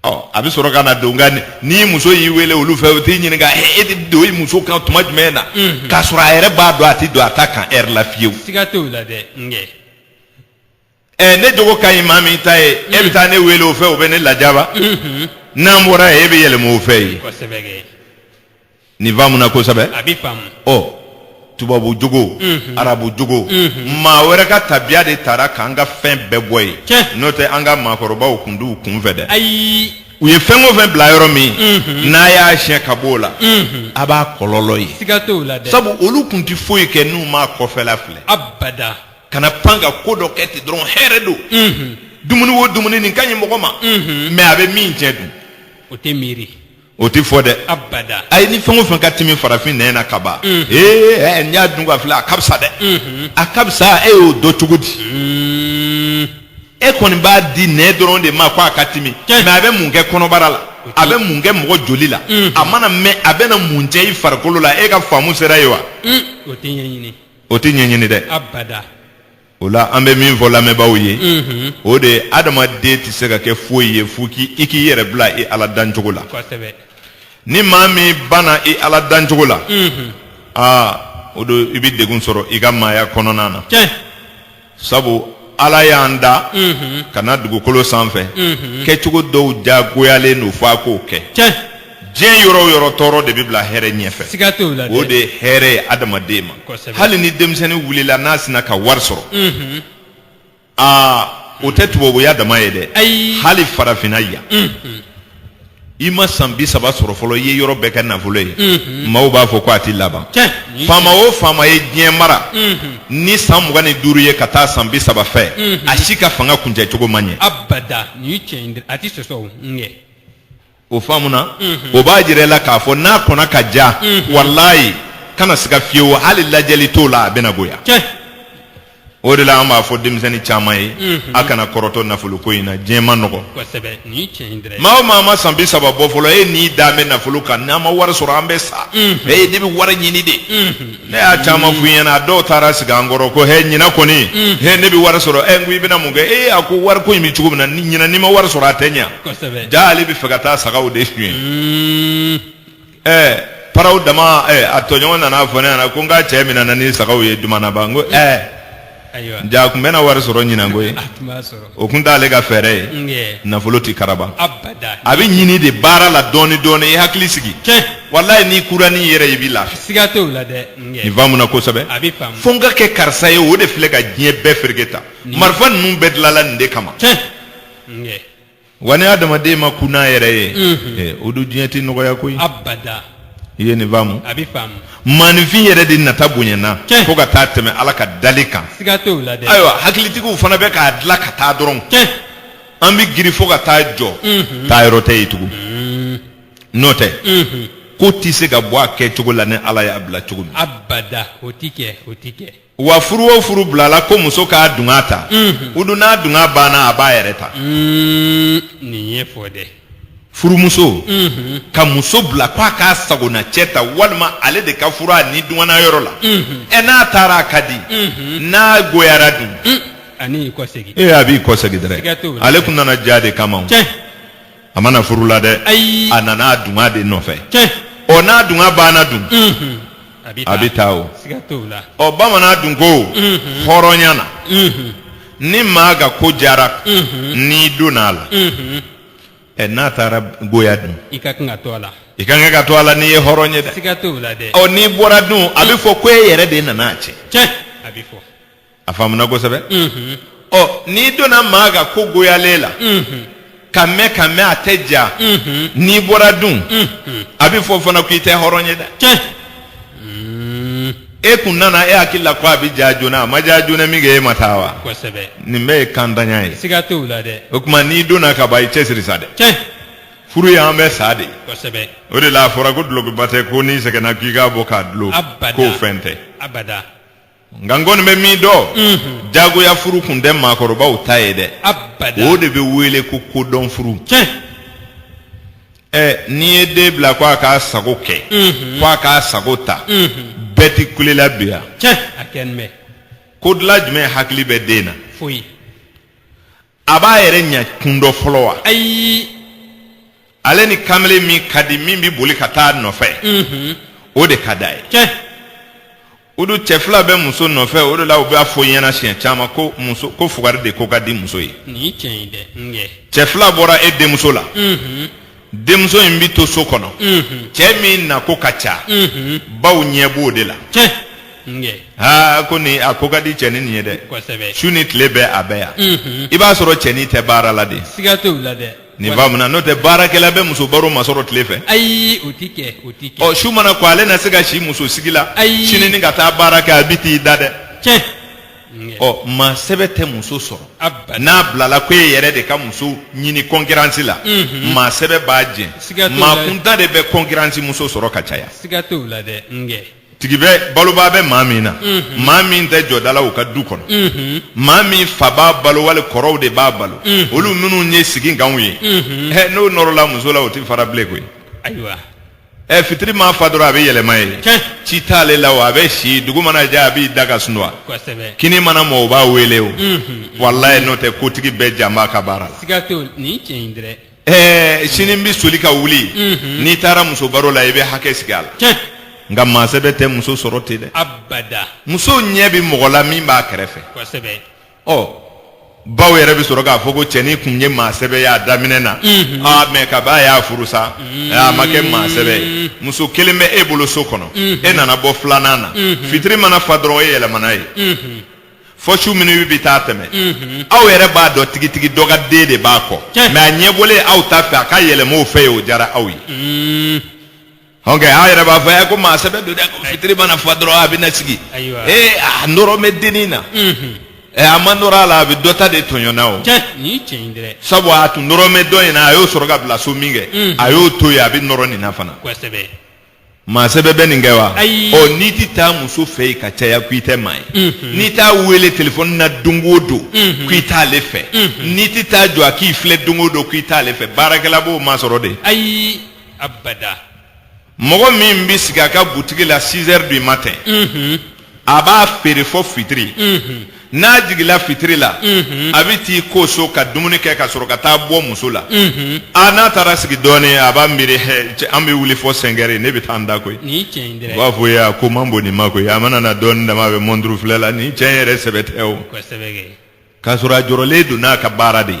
a bɛ sɔrɔ ka na don nka ni muso y'i wele olu fɛ o t'i ɲininka e tɛ don i muso kan tuma jumɛn na k'a sɔrɔ a yɛrɛ b'a dɔn a tɛ don a ta kan heure la fiyewu siga t'o la dɛ ne jogo ka ɲi maa min ta ye e bɛ taa ne wele o fɛ o bɛ ne lajaba n'an bɔra yen e bɛ yɛlɛma o fɛ yen nin faamuna kosɛbɛ a bɛ faamu tubabu jogo arabu jogo maa wɛrɛ ka tabiya de taara k'an ka fɛn bɛɛ bɔ yen n'o tɛ an ka maakɔrɔbaw kun d'u kun fɛ dɛ ayi u ye fɛn o fɛn bila yɔrɔ min n'a y'a siɲɛ ka bɔ o la a b'a kɔlɔlɔ ye siga t'o la dɛ sabu olu kun tɛ foyi kɛ n'u m'a kɔfɛla filɛ abada kana pan ka ko dɔ kɛ ten dɔrɔn hɛrɛ don dumuni o dumuni nin ka ɲi mɔgɔ ma mais a bɛ min tiɲɛ dun o tɛ miiri o ti fɔ dɛ abada ayi ni fɛn o fɛn ka timi farafin nɛn na ka ban n y'a dun ka filɛ a ka fisa dɛ a ka fisa e y'o dɔn cogo di e kɔni b'a di nɛn dɔrɔn de ma ko a ka timi mais a bɛ mun kɛ kɔnɔbara la a bɛ mun kɛ mɔgɔ joli la a mana mɛn a bɛ na mun cɛ i farikolo la e ka faamu sera ye wa o tɛ ɲɛɲini o tɛ ɲɛɲini dɛ abada o la an bɛ min fɔ lamɛnbaaw ye o de ye adamaden tɛ se ka kɛ foyi ye fo i k'i yɛrɛ bila i ala dancogo la kosɛbɛ ni maa min banna i ala dancogo la o don i bɛ degun sɔrɔ i ka maaya kɔnɔna na sabu ala y'an da ka na dugukolo sanfɛ kɛcogo dɔw diyagoyalen don fo a k'o kɛ diɲɛ yɔrɔ o yɔrɔ tɔɔrɔ de bɛ bila hɛrɛ ɲɛfɛ siga t'o la dɛ o de ye hɛrɛ ye adamaden ma hali ni denmisɛnnin wulila n'a sina ka wari sɔrɔ o tɛ tubabuya dama ye dɛ hali farafinna yan i ma san 30 sɔrɔ fɔlɔ i ye yɔrɔ bɛɛ kɛ nafolo ye maaw b'a fɔ ko a tɛ laban faama o faama ye diɲɛ mara ni san 25 ye ka taa san 30 fɛ a si ka fanga kuncɛ cogo man ɲɛ abada ni cɛ a tɛ sɔsɔ ŋɛ o faamuna o b'a jira la k'a fɔ n'a kɔnna ka ja walayi kana siga fiyewu hali lajɛli t'o la a bɛna goya o de la an b'a fɔ denmisɛnnin caman ye a kana kɔrɔtɔ nafolo ko in na diɲɛ ma nɔgɔ maa o maa ma san 30 bɔ fɔlɔ e n'i da bɛ nafolo kan n'an ma wari sɔrɔ an bɛ sa ne bɛ wari ɲini de ne y'a caman f'u ɲɛna dɔw taara sigi an kɔrɔ ko ɲinan kɔni ne bɛ wari sɔrɔ n ko i bɛna mun kɛ a ko wari ko in bɛ cogo min na ɲinan n'i ma wari sɔrɔ a tɛ ɲɛ jaa ale bɛ fɛ ka taa sagaw de suɲɛ paraw dama a tɔɲɔgɔn nana fɔ ne ɲɛna ko n ka cɛ min nana ni sagaw ye dumanaba n ko ja kun bɛna wari sɔrɔ ɲinan koyi o kun t'ale ka fɛɛrɛ ye nafolo tɛ karaba a bɛ ɲini de baara la dɔɔni dɔɔni i hakili sigi walayi n'i kura n'i yɛrɛ i b'i lafiya siga t'o la dɛ nin faamuna kosɛbɛ fo n ka kɛ karisa ye o de filɛ ka diɲɛ bɛɛ fereke ta marifa ninnu bɛɛ dilanla nin de kama wa ni adamaden ma kun n'a yɛrɛ ye o dun diɲɛ tɛ nɔgɔya koyi i ye nin faamu maninfin yɛrɛ de nata bonyana fo ka taa tɛmɛ ala ka dali kan ayiwa hakilitigiw fana bɛ k'a dilan ka taa dɔrɔn an bɛ giri fo ka taa jɔ taa yɔrɔ tɛ yen tugun n'o tɛ ko tɛ se ka bɔ a kɛcogo la ni ala y'a bila cogo min wa furu o furu bilala ko muso k'a dunga ta o dun n'a dunga banna a b'a yɛrɛ ta nin ye fɔ dɛ furumuso ka muso bila k'a k'a sagona cɛ ta walima ale de ka furu a ni dungana yɔrɔ la n'a taara a ka di n'a goyara dun a b'i kɔ segin dɛrɛ ale kun nana diya de kama a mana furu la dɛ a nana a dunga de nɔfɛ n'a dunga banna dun a bɛ taa o bamanan dun ko hɔrɔnya na ni maa ka ko jara n'i donna a la n'a taara goya dun i ka kan ka to a la n'i ye hɔrɔn ye dɛ n'i bɔra dun a bɛ fɔ ko e yɛrɛ de nana a cɛ a faamuna kosɛbɛ n'i donna maa ka ko goyalen la ka mɛn a tɛ ja n'i bɔra dun a bɛ fɔ fana ko i tɛ hɔrɔn ye dɛ e kun nana e hakili la ko a bɛ ja joona a ma ja joona min kɛ e ma taa wa nin bɛɛ ye kantanya ye o tuma n'i donna ka ban i cɛsiri sa dɛ furu ye an bɛ sa de o de la a fɔra ko dulokiba tɛ ko n'i sɛgɛnna k'i k'a bɔ k'a dulon k'o fɛn tɛ nka n kɔni bɛ min dɔn jagoya furu kun tɛ maakɔrɔbaw ta ye dɛ o de bɛ wele ko kodɔn furu n'i ye den bila ko a k'a sago kɛ ko a k'a sago ta bɛɛ tɛ kulela bi yan ko dilan jumɛn hakili bɛ den na a b'a yɛrɛ ɲɛ kun dɔ fɔlɔ wa ale ni kamalen min ka di min bɛ boli ka taa nɔfɛ o de ka d'a ye o dun cɛ fila bɛ muso nɔfɛ o de la u b'a fɔ ɲɛna siɲɛ caman ko fugari de ko ka di muso ye cɛ fila bɔra e denmuso la denmuso in bɛ to so kɔnɔ cɛ min na ko ka ca baw ɲɛ b'o de la ko nin a ko ka di cɛ ni nin ye dɛ su ni tile bɛɛ a bɛɛ yan i b'a sɔrɔ cɛnin tɛ baara la de nin faamuna n'o tɛ baarakɛla bɛ muso baro ma sɔrɔ tile fɛ su mana ko ale na se ka si muso sigi la sini ni ka taa baara kɛ a bɛ t'i da dɛ ɔ maa sɛbɛ tɛ muso sɔrɔ n'a bilala ko e yɛrɛ de ka muso ɲini concurrence la maa sɛbɛ b'a jɛn maa kuntan de bɛ concurrence muso sɔrɔ ka caya siga t'o la dɛ tigi bɛ balobaa bɛ maa min na maa min tɛ jɔda la u ka du kɔnɔ maa min fa b'a balo wali kɔrɔw de b'a balo olu minnu ye sigi nkanw ye n'o nɔrɔla muso la o tɛ fara bilen koyi ayiwa fitiri maa fa dɔrɔn a bɛ yɛlɛma ye ci t'ale la o a bɛ si dugu mana jɛ a b'i da ka sunɔgɔ kini mana mɔ o b'a wele o walayi n'o tɛ kotigi bɛɛ janba ka baara la siga t'o nin tiɲɛ in dɛ sini n bɛ soli ka wuli n'i taara muso baro la i bɛ hakɛ sigi a la nka maa sɛbɛ tɛ muso sɔrɔ ten dɛ abada muso ɲɛ bɛ mɔgɔ la min b'a kɛrɛfɛ baw yɛrɛ bɛ sɔrɔ k'a fɔ ko cɛnin kun ye maa sɛbɛ ye a daminɛ na mɛ kaba y'a furu sa a ma kɛ maa sɛbɛ ye muso kelen bɛ e bolo so kɔnɔ e nana bɔ filanan na fitiri mana fa dɔrɔn e yɛlɛmana ye fɔ su minnu bɛ taa tɛmɛ aw yɛrɛ b'a dɔn tigitigi dɔ ka den de b'a kɔ mɛ a ɲɛbɔlen aw ta fɛ a ka yɛlɛma o fɛ ye o diyara aw ye aw yɛrɛ b'a fɔ ko maa sɛbɛ don dɛ ko fitiri mana fa dɔrɔn a bɛ na sigi a nɔrɔ bɛ dennin na a ma nɔrɔ a la a bɛ dɔ ta de tɔɲɔna o sabu a tun nɔrɔ mɛ dɔ in na a y'o sɔrɔ ka bila so min kɛ a y'o to yen a bɛ nɔrɔ nin na fana maa sɛbɛ bɛ nin kɛ wa n'i tɛ taa muso fɛ yen ka caya ko i tɛ maa ye n'i t'a wele telefɔni na don o don ko i t'ale fɛ n'i tɛ taa jɔ a k'i filɛ don o don ko i t'ale fɛ baarakɛla b'o ma sɔrɔ de ayi abada mɔgɔ min bɛ sigi a ka butigi la 6 heures du matin a b'a feere fɔ fitiri n'a jigila fitiri la a bɛ t'i ko so ka dumuni kɛ ka sɔrɔ ka taa bɔ muso la n'a taara sigi dɔɔnin a b'a miiri an bɛ wuli fɔ 5 heures ne bɛ taa an da koyi u b'a fɔ ye ko man bon nin ma koyi a mana na dɔɔnin dama a bɛ mɔnturu filɛ la nin cɛ yɛrɛ sɛbɛ tɛ o k'a sɔrɔ a jɔrɔlen don n'a ka baara de ye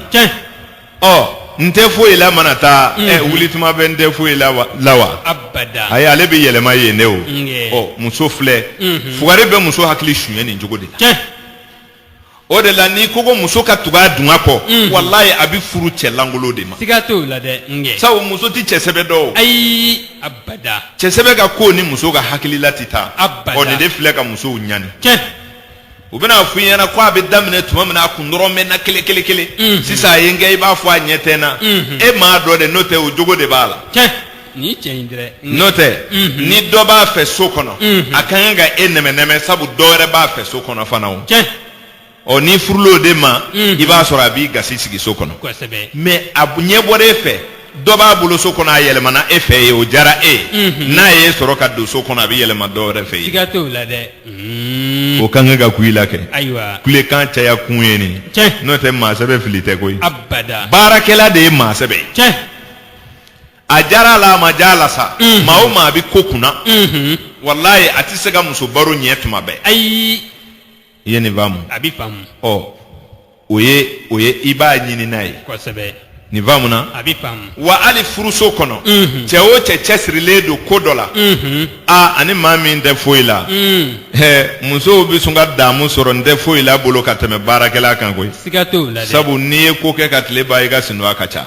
n tɛ foyi la mana taa wuli tuma bɛ n tɛ foyi la wa ayi ale bɛ yɛlɛma yen ne o muso filɛ fugari bɛ muso hakili suɲɛ nin cogo de la o de la n'i ko ko muso ka tugu a dunga kɔ walayi a bɛ furu cɛ langolo de ma siga t'o la dɛ sabu muso tɛ cɛ sɛbɛ dɔn ayi abada cɛ sɛbɛ ka ko ni muso ka hakilila tɛ taa nin de filɛ ka musow ɲani u bɛna fɔ i ɲɛna ko a bɛ daminɛ tuma min na a kun nɔrɔ mɛnna kelen kelen kelen sisan a ye n kɛ i b'a fɔ a ɲɛ tɛ n na e maa dɔ de n'o tɛ o jogo de b'a la n'o tɛ ni dɔ b'a fɛ so kɔnɔ a ka kan ka e nɛmɛ sabu dɔ wɛrɛ b'a fɛ so kɔnɔ fana o ni furul'o de ma i b'a sɔrɔ a b'i gasi sigi so kɔnɔ mɛ a ɲɛ bɔra e fɛ dɔ b'a bolo so kɔnɔ a yɛlɛmana e fɛ ye o diyara e n'a ye sɔrɔ ka don so kɔnɔ a bɛ yɛlɛma dɔ wɛrɛ fɛ ye o kan ka ku i la kɛ kulekan caya kun ye nin n'o tɛ maa sɛbɛ fili tɛ koyi baarakɛla de ye maa sɛbɛ ye a diyara a la a ma diya a la sa maa o maa a bɛ ko kunna walayi a tɛ se ka muso baro ɲɛ tuma bɛɛ i ye nin faamu o ye i b'a ɲini n'a ye nin faamu na wa hali furuso kɔnɔ cɛ o cɛ cɛsirilen don ko dɔ la ani maa min tɛ foyi la musow bɛ sɔn ka damu sɔrɔ n tɛ foyi la bolo ka tɛmɛ baarakɛla kan koyi sabu n'i ye ko kɛ ka tile ban i ka sinɔgɔ ka ca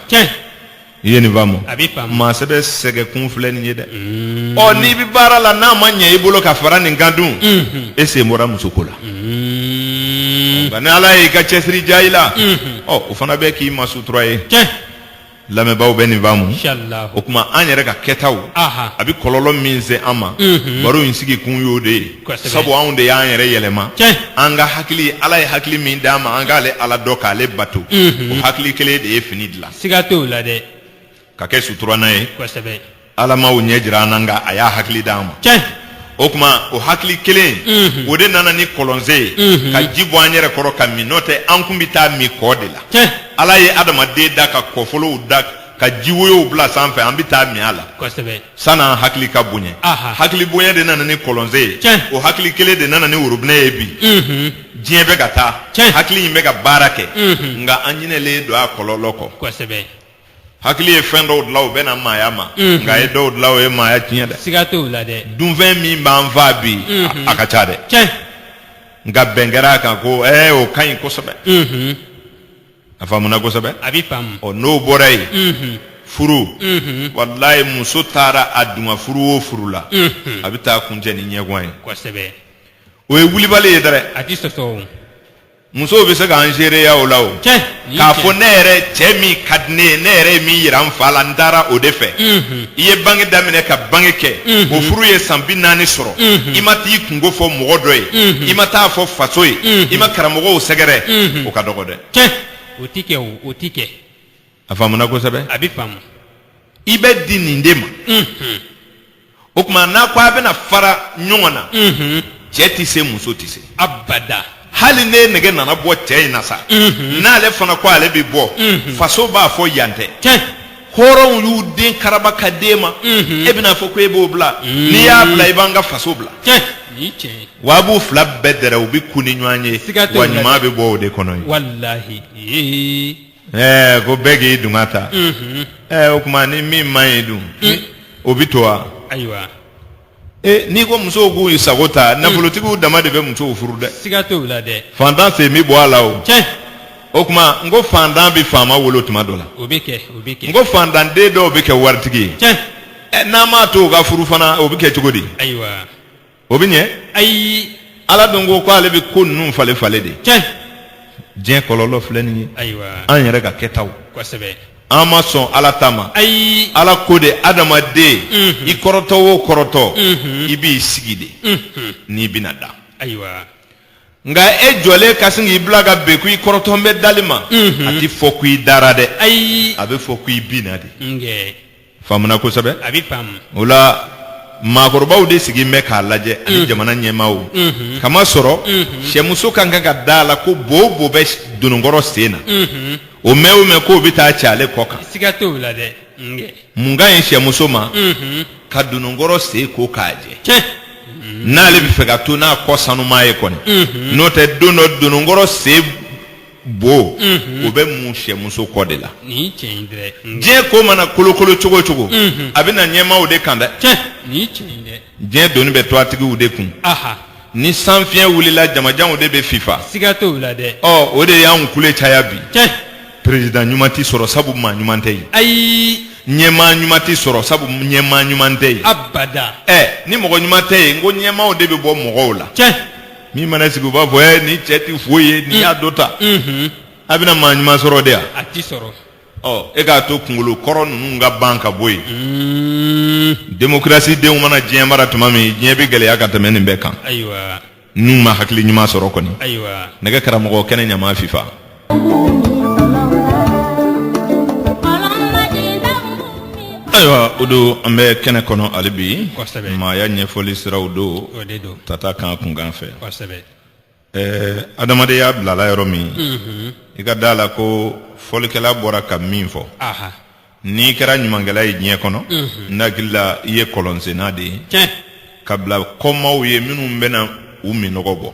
i ye nin faamu maa sɛbɛ sɛgɛ kun filɛ nin ye dɛ n'i bɛ baara la n'a ma ɲɛ i bolo ka fara nin kan dun e sen bɔra musoko la nka ni ala y'i ka cɛsiri diya i la o fana bɛ k'i ma sutura ye lamɛnbaaw bɛ nin faamu o tuma an yɛrɛ ka kɛtaw a bɛ kɔlɔlɔ min se an ma baro in sigi kun y'o de ye sabu anw de y'an yɛrɛ yɛlɛma an ka hakili ala ye hakili min d'an ma an k'ale ala dɔ k'ale bato o hakili kelen de ye fini dilan siga t'o la dɛ ka kɛ suturana ye ala m'o ɲɛ jira an na nka a y'a hakili d'an ma o tuma o hakili kelen o de nana ni kɔlɔnsen ye ka ji bɔ an yɛrɛ kɔrɔ ka min n'o tɛ an kun bɛ taa min kɔ de la ala ye adamaden da ka kɔfɔlɔw da ka jiwoyow bila sanfɛ an bɛ taa min a la san'an hakili ka bonya hakili bonya de nana ni kɔlɔnsen ye o hakili kelen de nana ni worobinɛ ye bi diɲɛ bɛ ka taa hakili in bɛ ka baara kɛ nka an ɲinɛlen don a kɔlɔlɔ kɔ hakili ye fɛn dɔw dilan o bɛ na maaya ma nka a ye dɔw dilan o ye maaya tiɲɛ dɛ siga t'o la dɛ dunfɛn min b'an fa bi a ka ca dɛ nka bɛn kɛra a kan ko o ka ɲi kosɛbɛ a faamuna kosɛbɛ a bɛ faamu n'o bɔra yen furu walayi muso taara a dunga furu o furu la a bɛ taa kuncɛ ni ɲɛguwan ye kosɛbɛ o ye wulibali ye dɛ a tɛ sɔsɔ muso bɛ se k'an seereya o la o k'a fɔ ne yɛrɛ cɛ min ka di ne ye ne yɛrɛ ye min yira n fa la n taara o de fɛ i ye bange daminɛ ka bange kɛ o furu ye san 40 sɔrɔ i ma t'i kungo fɔ mɔgɔ dɔ ye i ma taa fɔ faso ye i ma karamɔgɔw sɛgɛrɛ o ka dɔgɔ dɛ o ti kɛ o ti kɛ a faamuna kosɛbɛ a bɛ faamu i bɛ di nin de ma o tuma n'a ko a bɛna fara ɲɔgɔn na cɛ tɛ se muso tɛ se abada hali ne nɛgɛ nana bɔ cɛ in na sa n'ale fana ko ale bɛ bɔ faso b'a fɔ yan tɛ hɔrɔnw y'u den karaba ka den ma e bɛna fɔ ko e b'o bila n'i y'a bila i b'an ka faso bila wa a b'u fila bɛɛ dɛrɛ u bɛ ku ni ɲɔgɔn ye wa ɲuman bɛ bɔ o de kɔnɔ ye walahi ko bɛɛ k'i dunga ta o tuma ni min man ɲi dun o bɛ to wa ayiwa n'i ko musow k'u sago ta nafolotigiw dama de bɛ musow furu dɛ siga t'o la dɛ fantan sen bɛ bɔ a la o tuma n ko fantan bɛ faama wolo tuma dɔ la o bɛ kɛ n ko fantan den dɔw bɛ kɛ waritigi ye n'an m'a to u ka furu fana o bɛ kɛ cogo di ayiwa o bɛ ɲɛ ayi ala dun ko k'ale bɛ ko ninnu falen falen de diɲɛ kɔlɔlɔ filɛ nin ye ayiwa an yɛrɛ ka kɛtaw kosɛbɛ an ma sɔn ala ta ma ayi ala ko de adamaden i kɔrɔtɔ o kɔrɔtɔ i b'i sigi de n'i bɛna da ayiwa nka e jɔlen ka sin k'i bila ka bɛn ko i kɔrɔtɔ bɛ dali ma a tɛ fɔ ko i dara dɛ ayi a bɛ fɔ ko i binna de nkɛ faamuna kosɛbɛ a bɛ faamu o la maakɔrɔbaw de sigilen bɛ k'a lajɛ ani jamana ɲɛmaaw kama sɔrɔ sɛmuso kan ka da la ko bo bo bɛ dononkɔrɔ sen na o mɛn o mɛn k'o bɛ taa cɛ ale kɔ kan siga t'o la dɛ nkɛ mun ka ɲi sɛmuso ma ka dononkɔrɔ sen ko k'a jɛ n'ale bɛ fɛ ka to n'a kɔ sanuman ye kɔni n'o tɛ don dɔ dononkɔrɔ sen bo o bɛ mun sɛmuso kɔ de la nin cɛ in dɛ diɲɛ ko mana kolokolo cogo cogo a bɛ na ɲɛmaaw de kan dɛ nin cɛ in dɛ diɲɛ doni bɛ to a tigiw de kun ni sanfiɲɛ wulila jamajanw de bɛ fifa siga t'o la dɛ o de y'anw kule caya bi président ɲuman tɛ sɔrɔ sabu maa ɲuman tɛ yen ayi ɲɛmaa ɲuman tɛ sɔrɔ sabu ɲɛmaa ɲuman tɛ yen abada ni mɔgɔ ɲuman tɛ yen n ko ɲɛmaaw de bɛ bɔ mɔgɔw la min mana sigi u b'a fɔ ni cɛ tɛ foyi ye ni y'a dɔ ta a bɛna maa ɲuman sɔrɔ de yan a ti sɔrɔ e k'a to kunkolo kɔrɔ ninnu ka ban ka bɔ yen démocratie denw mana diɲɛ mara tuma min diɲɛ bɛ gɛlɛya ka tɛmɛ nin bɛɛ kan ayiwa n'u ma hakili ɲuman sɔrɔ kɔni ayiwa nɛgɛ karamɔgɔ kɛnɛ ɲama fifa ayiwa o don an bɛ kɛnɛ kɔnɔ hali bi maaya ɲɛfɔli siraw don tata kan kunkan fɛ adamadenya bilala yɔrɔ min i ka da la ko fɔlikɛla bɔra ka min fɔ n'i kɛra ɲumankɛla ye diɲɛ kɔnɔ n hakili la i ye kɔlɔnsenna de ye ka bila kɔmaw ye minnu bɛna u minɔgɔ bɔ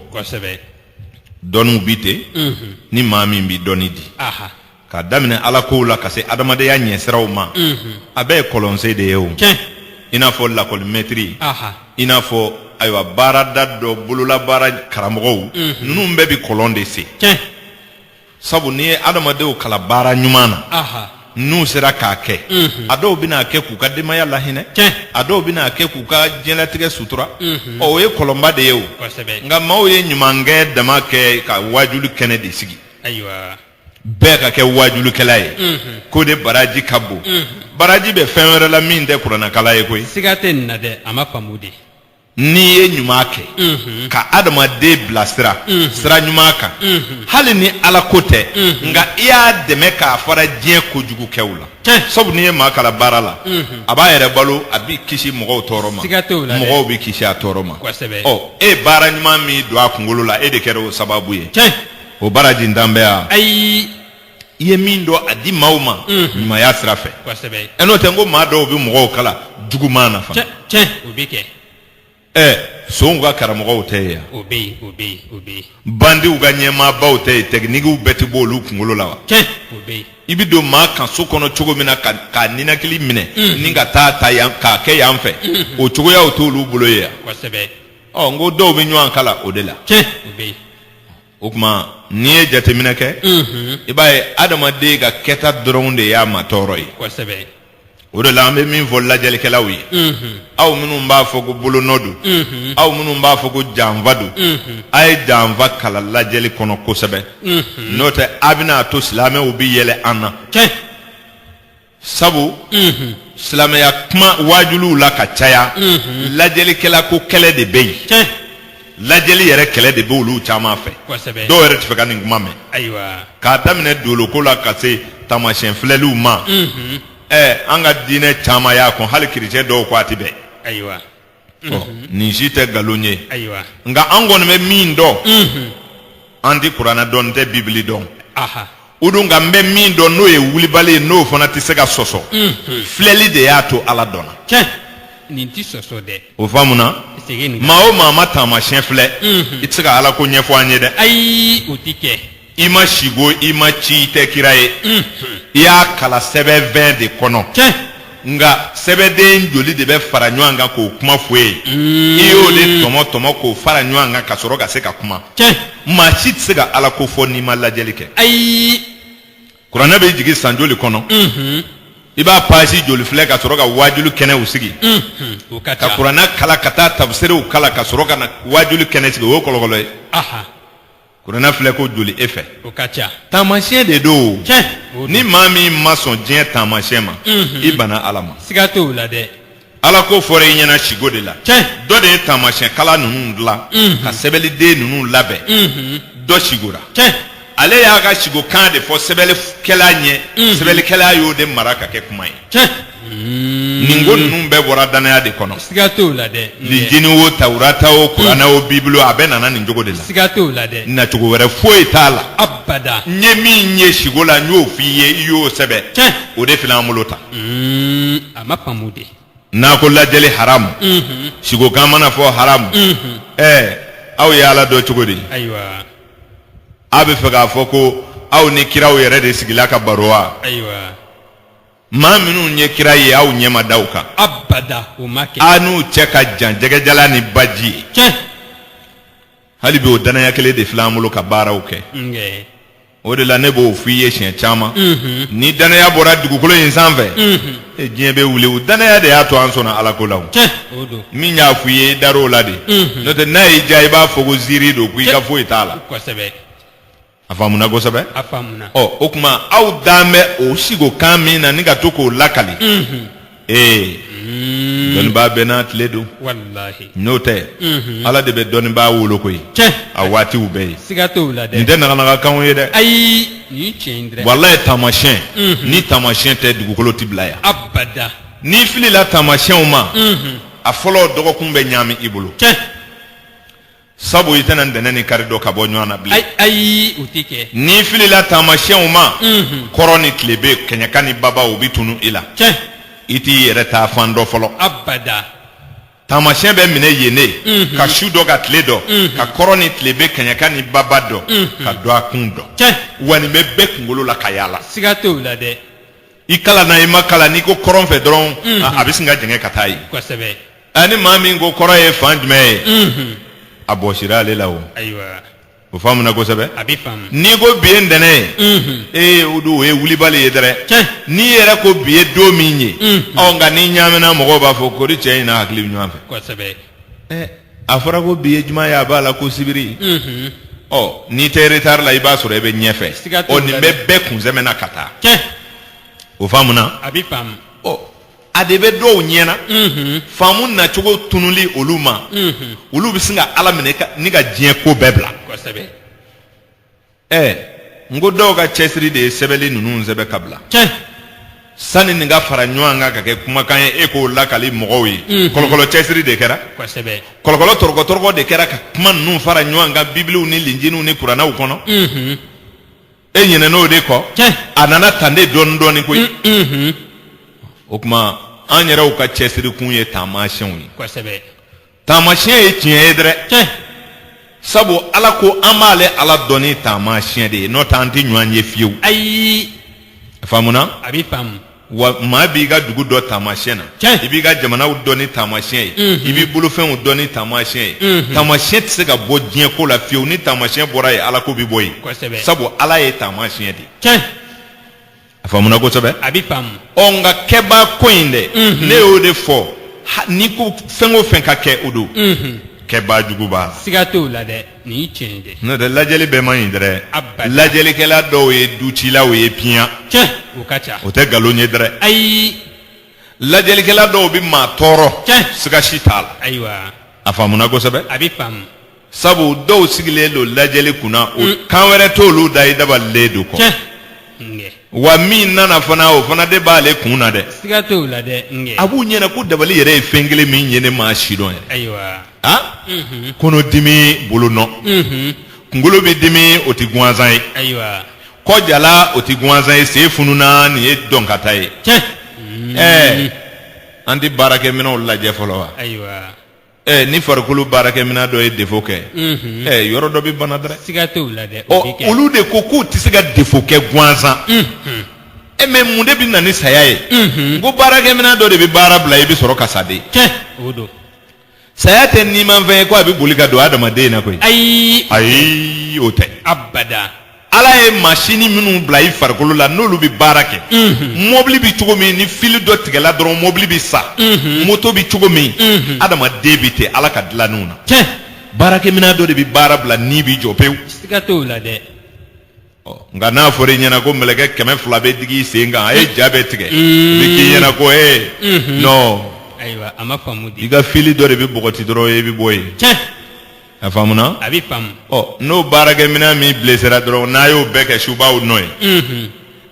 dɔnniw bi ten ni maa min bi dɔnni di ka daminɛ ala kow la ka se adamadenya ɲɛsiraw ma a bɛɛ ye kɔlɔnsen de ye o i n'a fɔ lakɔlimɛtiri i n'a fɔ ayiwa baarada dɔ bololabaara karamɔgɔw ninnu bɛɛ bi kɔlɔn de se sabu n'i ye adamadenw kala baara ɲuman na n'u sera k'a kɛ a dɔw bɛna kɛ k'u ka denbaya lahinɛ a dɔw bɛna kɛ k'u ka diɲɛlatigɛ sutura o ye kɔlɔnba de ye o nka maaw ye ɲumankɛ dama kɛ ka wajuli kɛnɛ de sigi bɛɛ ka kɛ wajulikɛla ye ko de baraji ka bon baraji bɛ fɛn wɛrɛ la min tɛ kuranakala ye koyi siga tɛ nin na dɛ a ma faamu de n'i ye ɲuman kɛ ka adamaden bilasira sira ɲuman kan hali ni ala ko tɛ nka i y'a dɛmɛ k'a fara diɲɛ kojugu kɛw la sabu n'i ye maa kala baara la a b'a yɛrɛ balo a b'i kisi mɔgɔw tɔɔrɔ ma mɔgɔw bɛ kisi a tɔɔrɔ ma e ye baara ɲuman min don a kunkolo la e de kɛra o sababu ye o baraji ntan bɛ yan ayi i ye min dɔn a di maaw ma ɲumanya sira fɛ n'o tɛ n ko maa dɔw bɛ mɔgɔw kala juguman na fana o bɛ kɛ sonw ka karamɔgɔw tɛ yan o bɛ yen o bɛ yen o bɛ yen bandiw ka ɲɛmaabaw tɛ yen tɛkinikiw bɛɛ tɛ bɔ olu kunkolo la wa o bɛ yen i bɛ don maa kan so kɔnɔ cogo min na k'a ninakili minɛ ni ka taa ta yan k'a kɛ yan fɛ o cogoyaw t'olu bolo ye yan n ko dɔw bɛ ɲɔgɔn kala o de la o bɛ yen o tuma n'i ye jateminɛ kɛ i b'a ye adamaden ka kɛta dɔrɔn de y'a ma tɔɔrɔ ye o de la an bɛ min fɔ lajɛlikɛlaw ye aw minnu b'a fɔ ko bolonɔ don aw minnu b'a fɔ ko janfa don a ye janfa kala lajɛli kɔnɔ kosɛbɛ n'o tɛ a bɛna to silamɛw bi yɛlɛ an na sabu silamɛya kuma wajuliw la ka caya lajɛlikɛla ko kɛlɛ de bɛ yen lajɛli yɛrɛ kɛlɛ de bɛ olu caman fɛ dɔw yɛrɛ tɛ fɛ ka nin kuma mɛn k'a daminɛ doloko la ka se taamasiyɛn filɛliw ma an ka diinɛ caman y'a kɔn hali kirisiyɛn dɔw ko a tɛ bɛn nin si tɛ nkalon ye nka an kɔni bɛ min dɔn an tɛ kuranɛ dɔn n tɛ bibili dɔn o dun nka n bɛ min dɔn n'o ye wulibali ye n'o fana tɛ se ka sɔsɔ filɛli de y'a to Ala dɔnna o faamuna maa o maa ma taamasiyɛn filɛ i tɛ se ka Ala ko ɲɛfɔ an ye dɛ i ma sigo i ma ci i tɛ kira ye i y'a kala sɛbɛnfɛn de kɔnɔ nka sɛbɛden joli de bɛ fara ɲɔgɔn kan k'o kuma fɔ ye i y'o de tɔmɔ k'o fara ɲɔgɔn kan ka sɔrɔ ka se ka kuma maa si tɛ se ka Ala ko fɔ n'i ma lajɛli kɛ kuranɛ bɛ jigin san joli kɔnɔ i b'a paasi joli filɛ ka sɔrɔ ka wajulu kɛnɛw sigi ka kuranɛ kala ka taa tafsiriw kala ka sɔrɔ ka na wajulu kɛnɛ sigi o ye kɔlɔkɔlɔ ye kuranɛ filɛ ko joli e fɛ taamasiyɛn de don ni maa min ma sɔn diɲɛ taamasiyɛn ma i bana Ala ma Ala ko fɔra i ɲɛna sigo de la dɔ de ye taamasiyɛn kala ninnu dilan ka sɛbɛliden ninnu labɛn dɔ sigora ale y'a ka sigo kan de fɔ sɛbɛlikɛla ɲɛ sɛbɛlikɛla y'o de mara ka kɛ kuma ye nin ko ninnu bɛɛ bɔra danaya de kɔnɔ lijini o tawurata o kuranɛ o bibulu a bɛɛ nana nin cogo de la nacogo wɛrɛ foyi t'a la n ye min ye sigo la n y'o f'i ye i y'o sɛbɛ o de filɛ an bolo ta n'a ko lajɛli haramu sigo kan mana fɔ haramu aw ye Ala dɔn cogo di a bɛ fɛ k'a fɔ ko aw ni kiraw yɛrɛ de sigila ka baro wa maa minnu ye kira ye aw ɲɛ ma da u kan a n'u cɛ ka jan jɛgɛjala ni baji ye hali bi o danaya kelen de filɛ an bolo ka baaraw kɛ o de la ne b'o f'i ye siɲɛ caman ni danaya bɔra dugukolo in sanfɛ diɲɛ bɛ wuli o danaya de y'a to an sɔnna Ala ko la min y'a f'i ye i dar'o la de n'o tɛ n'a y'i diya i b'a fɔ ko ziiri don ko i ka foyi t'a la a faamuna kosɛbɛ o tuma aw dan bɛ o sigo kan min na ni ka to k'o lakali dɔnnibaa bɛɛ n'a tile don n'o tɛ Ala de bɛ dɔnnibaa wolo koyi a waatiw bɛɛ ye nin tɛ naganagakanw ye dɛ walayi taamasiyɛn ni taamasiyɛn tɛ dugukolo ti bila yan n'i filila taamasiyɛnw ma a fɔlɔ dɔgɔkun bɛ ɲaami i bolo sabu i tɛna ntɛnɛn ni kari dɔ ka bɔ ɲɔgɔn na bilen n'i filila taamasiyɛnw ma kɔrɔ ni tile bɛ kɛɲɛka ni baba o bɛ tunu i la i t'i yɛrɛ taa fan dɔ fɔlɔ taamasiyɛn bɛ minɛ yen ne ka su dɔ ka tile dɔ ka kɔrɔ ni tile bɛ kɛɲɛka ni baba dɔ ka dɔ a kun dɔn wa nin bɛ bɛɛ kunkolo la ka yaala i kalan na i ma kalan n'i ko kɔrɔn fɛ dɔrɔn a bɛ sin ka jɛngɛ ka taa ye ni maa min ko kɔrɔ ye fan jumɛn ye a bɔsira ale la o faamuna kosɛbɛ n'i ko bi ye ntɛnɛn ye o ye wulibali ye dɛrɛ n'i yɛrɛ ko bi ye don min ye nka n'i ɲaamina mɔgɔw b'a fɔ ko cɛ in n'a hakili bɛ ɲɔgɔn fɛ a fɔra ko bi ye juma ye a b'a la ko sibiri n'i tɛ retard la i b'a sɔrɔ i bɛ ɲɛfɛ nin bɛ bɛɛ kunsɛmɛna ka taa o faamuna a de bɛ dɔw ɲɛna faamu nacogo tunuli olu ma olu bɛ sin ka Ala minɛ ni ka diɲɛ ko bɛɛ bila n ko dɔw ka cɛsiri de ye sɛbɛnni ninnu sɛbɛn ka bila sani nin ka fara ɲɔgɔn kan ka kɛ kumakan ye e k'o lakali mɔgɔw ye kɔlɔkɔlɔ cɛsiri de kɛra kɔlɔkɔlɔ tɔrɔgɔtɔrɔgɔ de kɛra ka kuma ninnu fara ɲɔgɔn kan bibiliw ni linjiniw ni kuranɛw kɔnɔ e ɲinɛn'o de kɔ a nana tan de dɔɔnin dɔɔnin koyi o tuma an yɛrɛw ka cɛsiri kun ye taamasiyɛnw ye taamasiyɛn ye tiɲɛ ye dɛrɛ sabu Ala ko an b'ale Ala dɔn ni taamasiyɛn de ye n'o tɛ an tɛ ɲɔgɔn ye fiyewu faamuna wa maa b'i ka dugu dɔ taamasiyɛn na i b'i ka jamanaw dɔn ni taamasiyɛn ye i b'i bolofɛnw dɔn ni taamasiyɛn ye taamasiyɛn tɛ se ka bɔ diɲɛ ko la fiyewu ni taamasiyɛn bɔra yen Ala ko bɛ bɔ yen sabu Ala ye taamasiyɛn de ye famuna kosɛbɛ a bɛ faamu nka kɛba ko in dɛ ne y'o de fɔ n'i ko fɛn o fɛn ka kɛ o don kɛba jugu b'a la siga t'o la dɛ nin ye tiɲɛ ye dɛ n'o tɛ lajɛli bɛɛ man ɲi dɛ abada lajɛlikɛla dɔw ye ducilaw ye piyan tiɲɛ o ka ca o tɛ nkalon ye dɛ ayi lajɛlikɛla dɔw bɛ maa tɔɔrɔ tiɲɛ siga si t'a la ayiwa a faamuna kosɛbɛ a bɛ faamu sabu dɔw sigilen don lajɛli kunna o kan wɛrɛ t'olu da i dabalilen don kɔ tiɲɛ ngɛ wa min nana fana o fana de b'ale kun na dɛ siga t'o la dɛ ngɛ a b'u ɲɛna ko dabali yɛrɛ ye fɛn kelen min ye ne maa si dɔn yɛrɛ ayiwa kɔnɔdimi bolo nɔ kunkolo bɛ dimi o tɛ gansan ye ayiwa kɔjala o tɛ gansan ye sen fununa nin ye dɔnkata ye tiɲɛ an tɛ baarakɛminɛnw lajɛ fɔlɔ wa ayiwa ni farikolo baarakɛminɛn dɔ ye defo kɛ yɔrɔ dɔ bɛ bana dɛ siga t'o la dɛ o bɛ kɛ olu de ko k'u tɛ se ka defo kɛ gansan mais mun de bɛ na ni saya ye n ko baarakɛminɛn dɔ de bɛ baara bila i bɛ sɔrɔ ka sa de tiɲɛ o don saya tɛ nimanfɛn ye ko a bɛ boli ka don adamaden na koyi ayi o tɛ abada ala ye masini minnu bila i farikolo la n'olu bɛ baara kɛ mobili bɛ cogo min ni fili dɔ tigɛla dɔrɔn mobili bɛ sa moto bɛ cogo min adamaden bɛ ten ala ka dilanniw na tiɲɛ baarakɛminɛn dɔ de bɛ baara bila ni bɛ jɔ pewu siga t'o la dɛ nka n'a fɔra i ɲɛna ko mɛlɛkɛ 200 bɛ digi i sen kan a ye ja bɛɛ tigɛ u bɛ k'i ɲɛna ko non ayiwa a ma faamu di i ka fili dɔ de bɛ bɔgɔti dɔrɔn i bɛ bɔ yen tiɲɛ a faamuna a bɛ faamu n'o baarakɛminɛn min blessera dɔrɔn n'a y'o bɛɛ kɛ subaw nɔ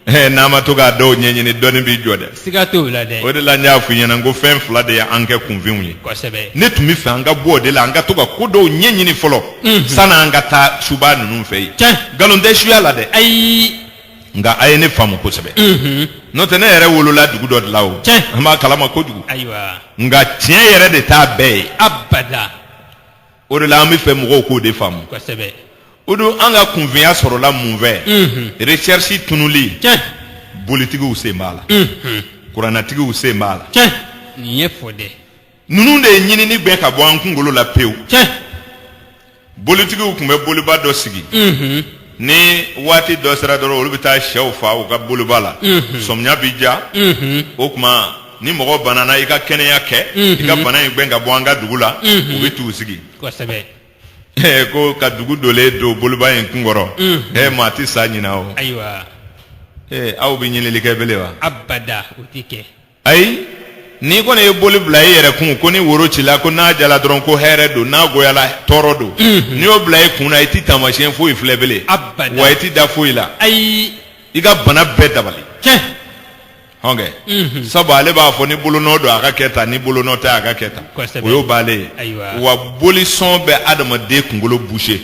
ye n'a ma to k'a dɔw ɲɛɲini dɔɔni b'i jɔ dɛ siga t'o la dɛ o de la n y'a f'i ɲɛna ko fɛn fila de y'an kɛ kunfɛnw ye kosɛbɛ ne tun bɛ fɛ an ka bɔ o de la an ka to ka ko dɔw ɲɛɲini fɔlɔ sanni an ka taa suba ninnu fɛ yen tiɲɛ nkalon tɛ suya la dɛ ayi nka a ye ne faamu kosɛbɛ n'o tɛ ne yɛrɛ wolola dugu dɔ de la o tiɲɛ an b'a kalama kojugu ayiwa nka tiɲɛ yɛrɛ de t'a bɛɛ ye abada o de la an bɛ fɛ mɔgɔw k'o de faamu kosɛbɛ o don an ka kunfinya sɔrɔla mun fɛ recherche tunuli tiɲɛ bolitigiw sen b'a la kuranatigiw sen b'a la tiɲɛ nin ye fɔ dɛ ninnu de ye ɲinini bɛɛ ka bɔ an kunkolo la pewu tiɲɛ bolitigiw tun bɛ boliba dɔ sigi ni waati dɔ sera dɔrɔn olu bɛ taa sɛw fa u ka boliba la sɔmiya bɛ ja o tuma ni mɔgɔ banana i ka kɛnɛya kɛ i ka bana in gɛn ka bɔ an ka dugu la u bɛ t'u sigi kosɛbɛ ko ka dugu dolen don boliba in kunkɔrɔ maa tɛ sa ɲina o ayiwa aw bɛ ɲinili kɛ bele wa abada o tɛ kɛ ayi n'i kɔni ye boli bila i yɛrɛ kun ko ni woro cila ko n'a jala dɔrɔn ko hɛrɛ don n'a goyala tɔɔrɔ don n'i y'o bila i kun na i tɛ taamasiyɛn foyi filɛ bele wa i tɛ da foyi la ayi i ka bana bɛɛ dabali tiɲɛ hɔnkɛ sabu ale b'a fɔ ni bolonɔ don a ka kɛ tan ni bolonɔ tɛ a ka kɛ tan o y'o b'ale ye wa bolisɔn bɛ adamaden kunkolo boucher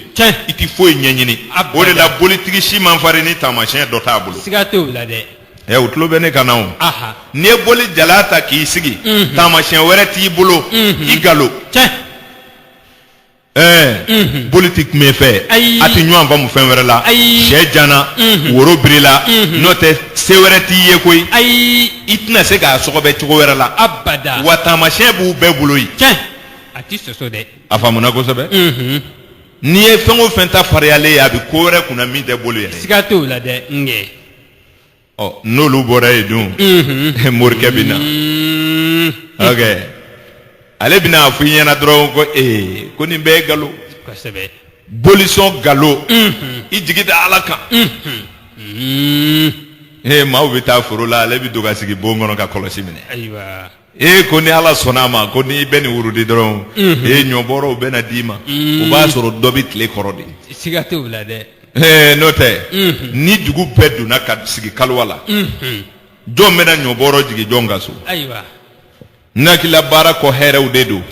i tɛ foyi ɲɛɲini o de la bolitigi si man farin ni taamasiyɛn dɔ t'a bolo siga t'o la dɛ o tulo bɛ ne kan na o n'i ye boli jala ta k'i sigi taamasiyɛn wɛrɛ t'i bolo i galo boli tɛ kun bɛ fɛ a tɛ ɲɔgɔn faamu fɛn wɛrɛ la sɛ janna woro birila n'o tɛ se wɛrɛ t'i ye koyi i tɛna se k'a sɔgɔbɛ cogo wɛrɛ la abada wa taamasiyɛn b'u bɛɛ bolo yen a tɛ sɔsɔ dɛ a faamuna kosɛbɛ n'i ye fɛn o fɛn ta fariyalen ye a bɛ ko wɛrɛ kunna min tɛ bolo yɛrɛ siga t'o la dɛ ngɛ n'olu bɔra yen dun morikɛ bɛ na ale bɛna fɔ i ɲɛna dɔrɔn ko ko nin bɛɛ ye nkalon kosɛbɛ bolisɔn nkalon i jigi da ala kan maaw bɛ taa foro la ale bɛ don ka sigi bon kɔnɔ ka kɔlɔsi minɛ ayiwa ko ni ala sɔnna a ma ko n'i bɛ nin wurudi dɔrɔn ɲɔbɔrɔw bɛ na d'i ma o b'a sɔrɔ dɔ bɛ tile kɔrɔ de siga t'o la dɛ n'o tɛ ni dugu bɛɛ donna ka sigi kaliwa la jɔn bɛna ɲɔbɔrɔ jigin jɔn ka so ayiwa nakila baara kɔ hɛrɛw de don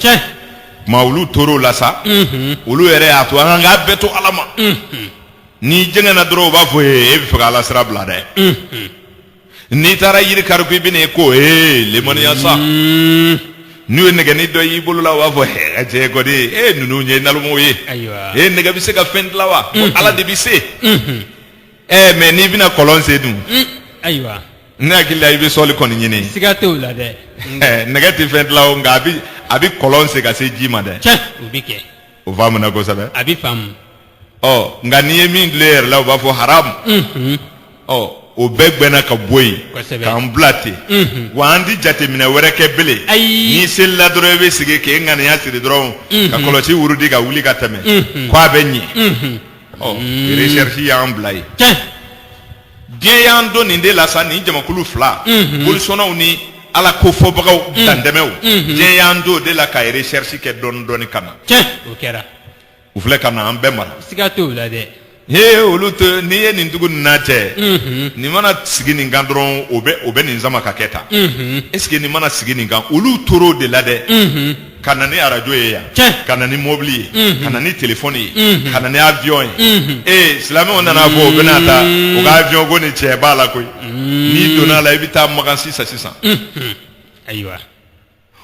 tuma olu tor'o la sa olu yɛrɛ y'a to an k'a bɛɛ to ala ma n'i jɛngɛnna dɔrɔn u b'a fɔ e bɛ fɛ ka ala sira bila dɛ n'i taara yiri kari ko i bɛna ko lemaniya sa n'u ye nɛgɛni dɔ y'i bolo la u b'a fɔ cɛ kɔni ninnu ye nalomaw ye nɛgɛ bɛ se ka fɛn dilan wa ala de bɛ se mais n'i bɛna kɔlɔn sen dun ayiwa ne hakili la i bɛ sɔli kɔni ɲini siga t'o la dɛ nɛgɛ tɛ fɛn dilan o nka a bɛ kɔlɔn sen ka se ji ma dɛ o bɛ kɛ o faamuna kosɛbɛ a bɛ faamu nka n'i ye min dilan yɛrɛ la u b'a fɔ haramu o bɛɛ gbɛna ka bɔ yen k'an bila ten wa an ti jateminɛ wɛrɛ kɛ bilen n'i selila dɔrɔn i bɛ sigi k'e ŋaniya siri dɔrɔn ka kɔlɔsi wurudi ka wuli ka tɛmɛ k'a bɛ ɲɛ recherche y'an bila yen diɲɛ y'an don nin de la sa nin jamakulu fila bolisɔnnaw ni ala ko fɔbagaw dantɛmɛw diɲɛ y'an don de la ka recherche kɛ dɔɔni dɔɔni ka na o kɛra u filɛ ka na an bɛɛ mara siga t'o la dɛ olu to n'i ye nin tugu nin n'a cɛ nin mana sigi nin kan dɔrɔn o bɛ nin sama ka kɛ tan est-ce que nin mana sigi nin kan olu tor'o de la dɛ ka na ni arajo ye yan ka na ni mobili ye ka na ni telefɔni ye ka na ni avion ye silamɛw nana fɔ o bɛna ta o ka avion ko ni cɛ b'a la koyi n'i donna la i bɛ taa Makan sisan ayiwa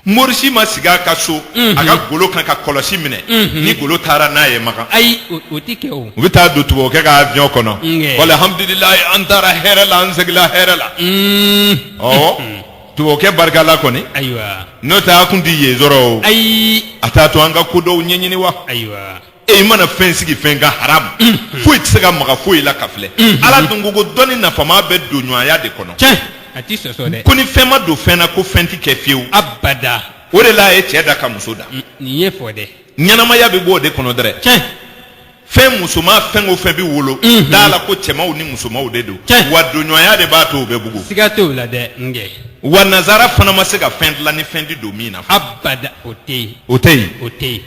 Morisi ma sigi a ka so a ka golo kan ka kɔlɔsi minɛ ni golo taara n'a ye Makan ayi o tɛ kɛ o u bɛ taa don tubabukɛ ka avion kɔnɔ alhamdulilayi an taara hɛrɛ la an seginna hɛrɛ la tubabukɛ barika la kɔni ayiwa n'o tɛ a kun tɛ yen sɔrɔ o ayi a t'a to an ka ko dɔw ɲɛɲini wa ayiwa i mana fɛn sigi fɛn ka haram foyi tɛ se ka maga foyi la ka filɛ ala dun ko dɔnni nafama bɛ don ɲɔgɔnya de kɔnɔ a ti sɔsɔ dɛ ko ni fɛn ma don fɛn na ko fɛn tɛ kɛ fiyewu abada o de la a ye cɛ da ka muso da nin ye fɔ dɛ ɲɛnamaya bɛ bɔ o de kɔnɔ dɛrɛ fɛn musoman fɛn o fɛn bɛ wolo da la ko cɛmanw ni musomanw de don wa donɲɔgɔnya de b'a to o bɛ bugu siga t'o la dɛ n kɛ wa nazara fana ma se ka fɛn dilan ni fɛn tɛ don min na abada o tɛ yen o tɛ yen o tɛ yen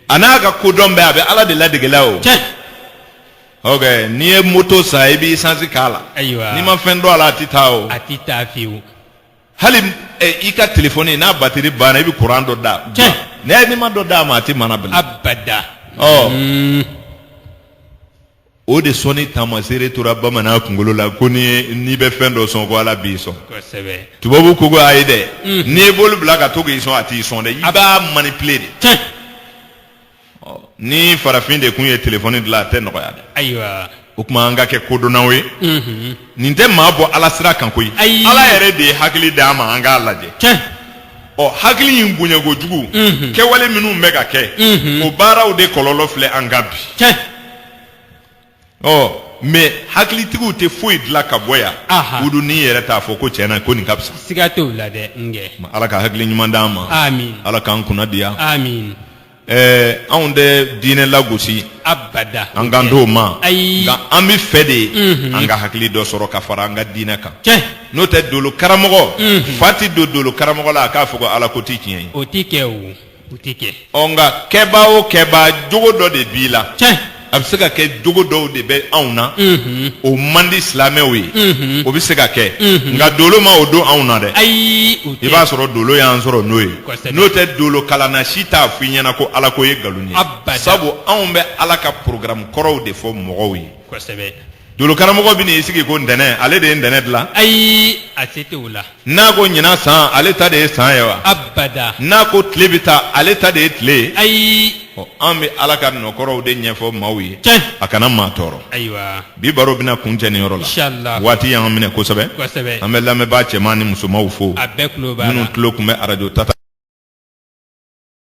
a n'a ka kodɔn bɛɛ a bɛ ala de ladegela o ok n'i ye moto san i bɛ essence k'a la ayiwa n'i ma fɛn dɔn a la a tɛ taa o a tɛ taa fiyewu hali i ka telefɔni n'a batiri banna i bɛ courant dɔ da n'i ma dɔ d'a ma a tɛ mana bila abada o de sɔnni taamasere tora bamanan kunkolo la ko n'i bɛ fɛn dɔ sɔn ko ala b'i sɔn tubabu ko ayi dɛ n'i ye bolo bila ka to k'i sɔn a t'i sɔn dɛ i b'a manipuler de ni farafin de kun ye telefɔni dilan a tɛ nɔgɔya dɛ ayiwa o tuma an ka kɛ kodɔnnaw ye nin tɛ maa bɔ ala sira kan koyi ala yɛrɛ de ye hakili d'an ma an k'a lajɛ hakili in bonya kojugu kɛwale minnu bɛ ka kɛ o baaraw de kɔlɔlɔ filɛ an ka bi mais hakilitigiw tɛ foyi dilan ka bɔ yan kudu n'i yɛrɛ t'a fɔ ko tiɲɛna ko nin ka fisa siga t'o la dɛ n kɛ ala ka hakili ɲuman d'an ma amin ala k'an kunna diya amin anw tɛ diinɛ lagosi abada an kan t'o ma nka an bɛ fɛ de an ka hakili dɔ sɔrɔ ka fara an ka diinɛ kan n'o tɛ dolo karamɔgɔ fa tɛ don dolo karamɔgɔ la a k'a fɔ ko ala ko tɛ tiɲɛ ye o tɛ kɛ o tɛ kɛ nka kɛba o kɛba jogo dɔ de b'i la a bɛ se ka kɛ jogo dɔw de bɛ anw na o man di silamɛw ye o bɛ se ka kɛ nka dolo ma o don anw na dɛ i b'a sɔrɔ dolo y'an sɔrɔ n'o ye n'o tɛ dolo kalanna si t'a fɔ i ɲɛna ko ala ko ye nkalon ye sabu anw bɛ ala ka programme kɔrɔw de fɔ mɔgɔw ye dolo karamɔgɔ bɛ n'i sigi ko ntɛnɛn ale de ye ntɛnɛn dilan ayi a se t'o la n'a ko ɲinan san ale ta de ye san ye wa abada n'a ko tile bɛ taa ale ta de ye tile ye ayi an bɛ ala ka nɔkɔrɔw de ɲɛfɔ maaw ye a kana maa tɔɔrɔ ayiwa bi baro bɛna kuncɛ nin yɔrɔ la waati y'an minɛ kosɛbɛ an bɛ lamɛnbaa cɛman ni musomanw fo a bɛɛ tulo b'a la minnu tulo tun bɛ arajo tata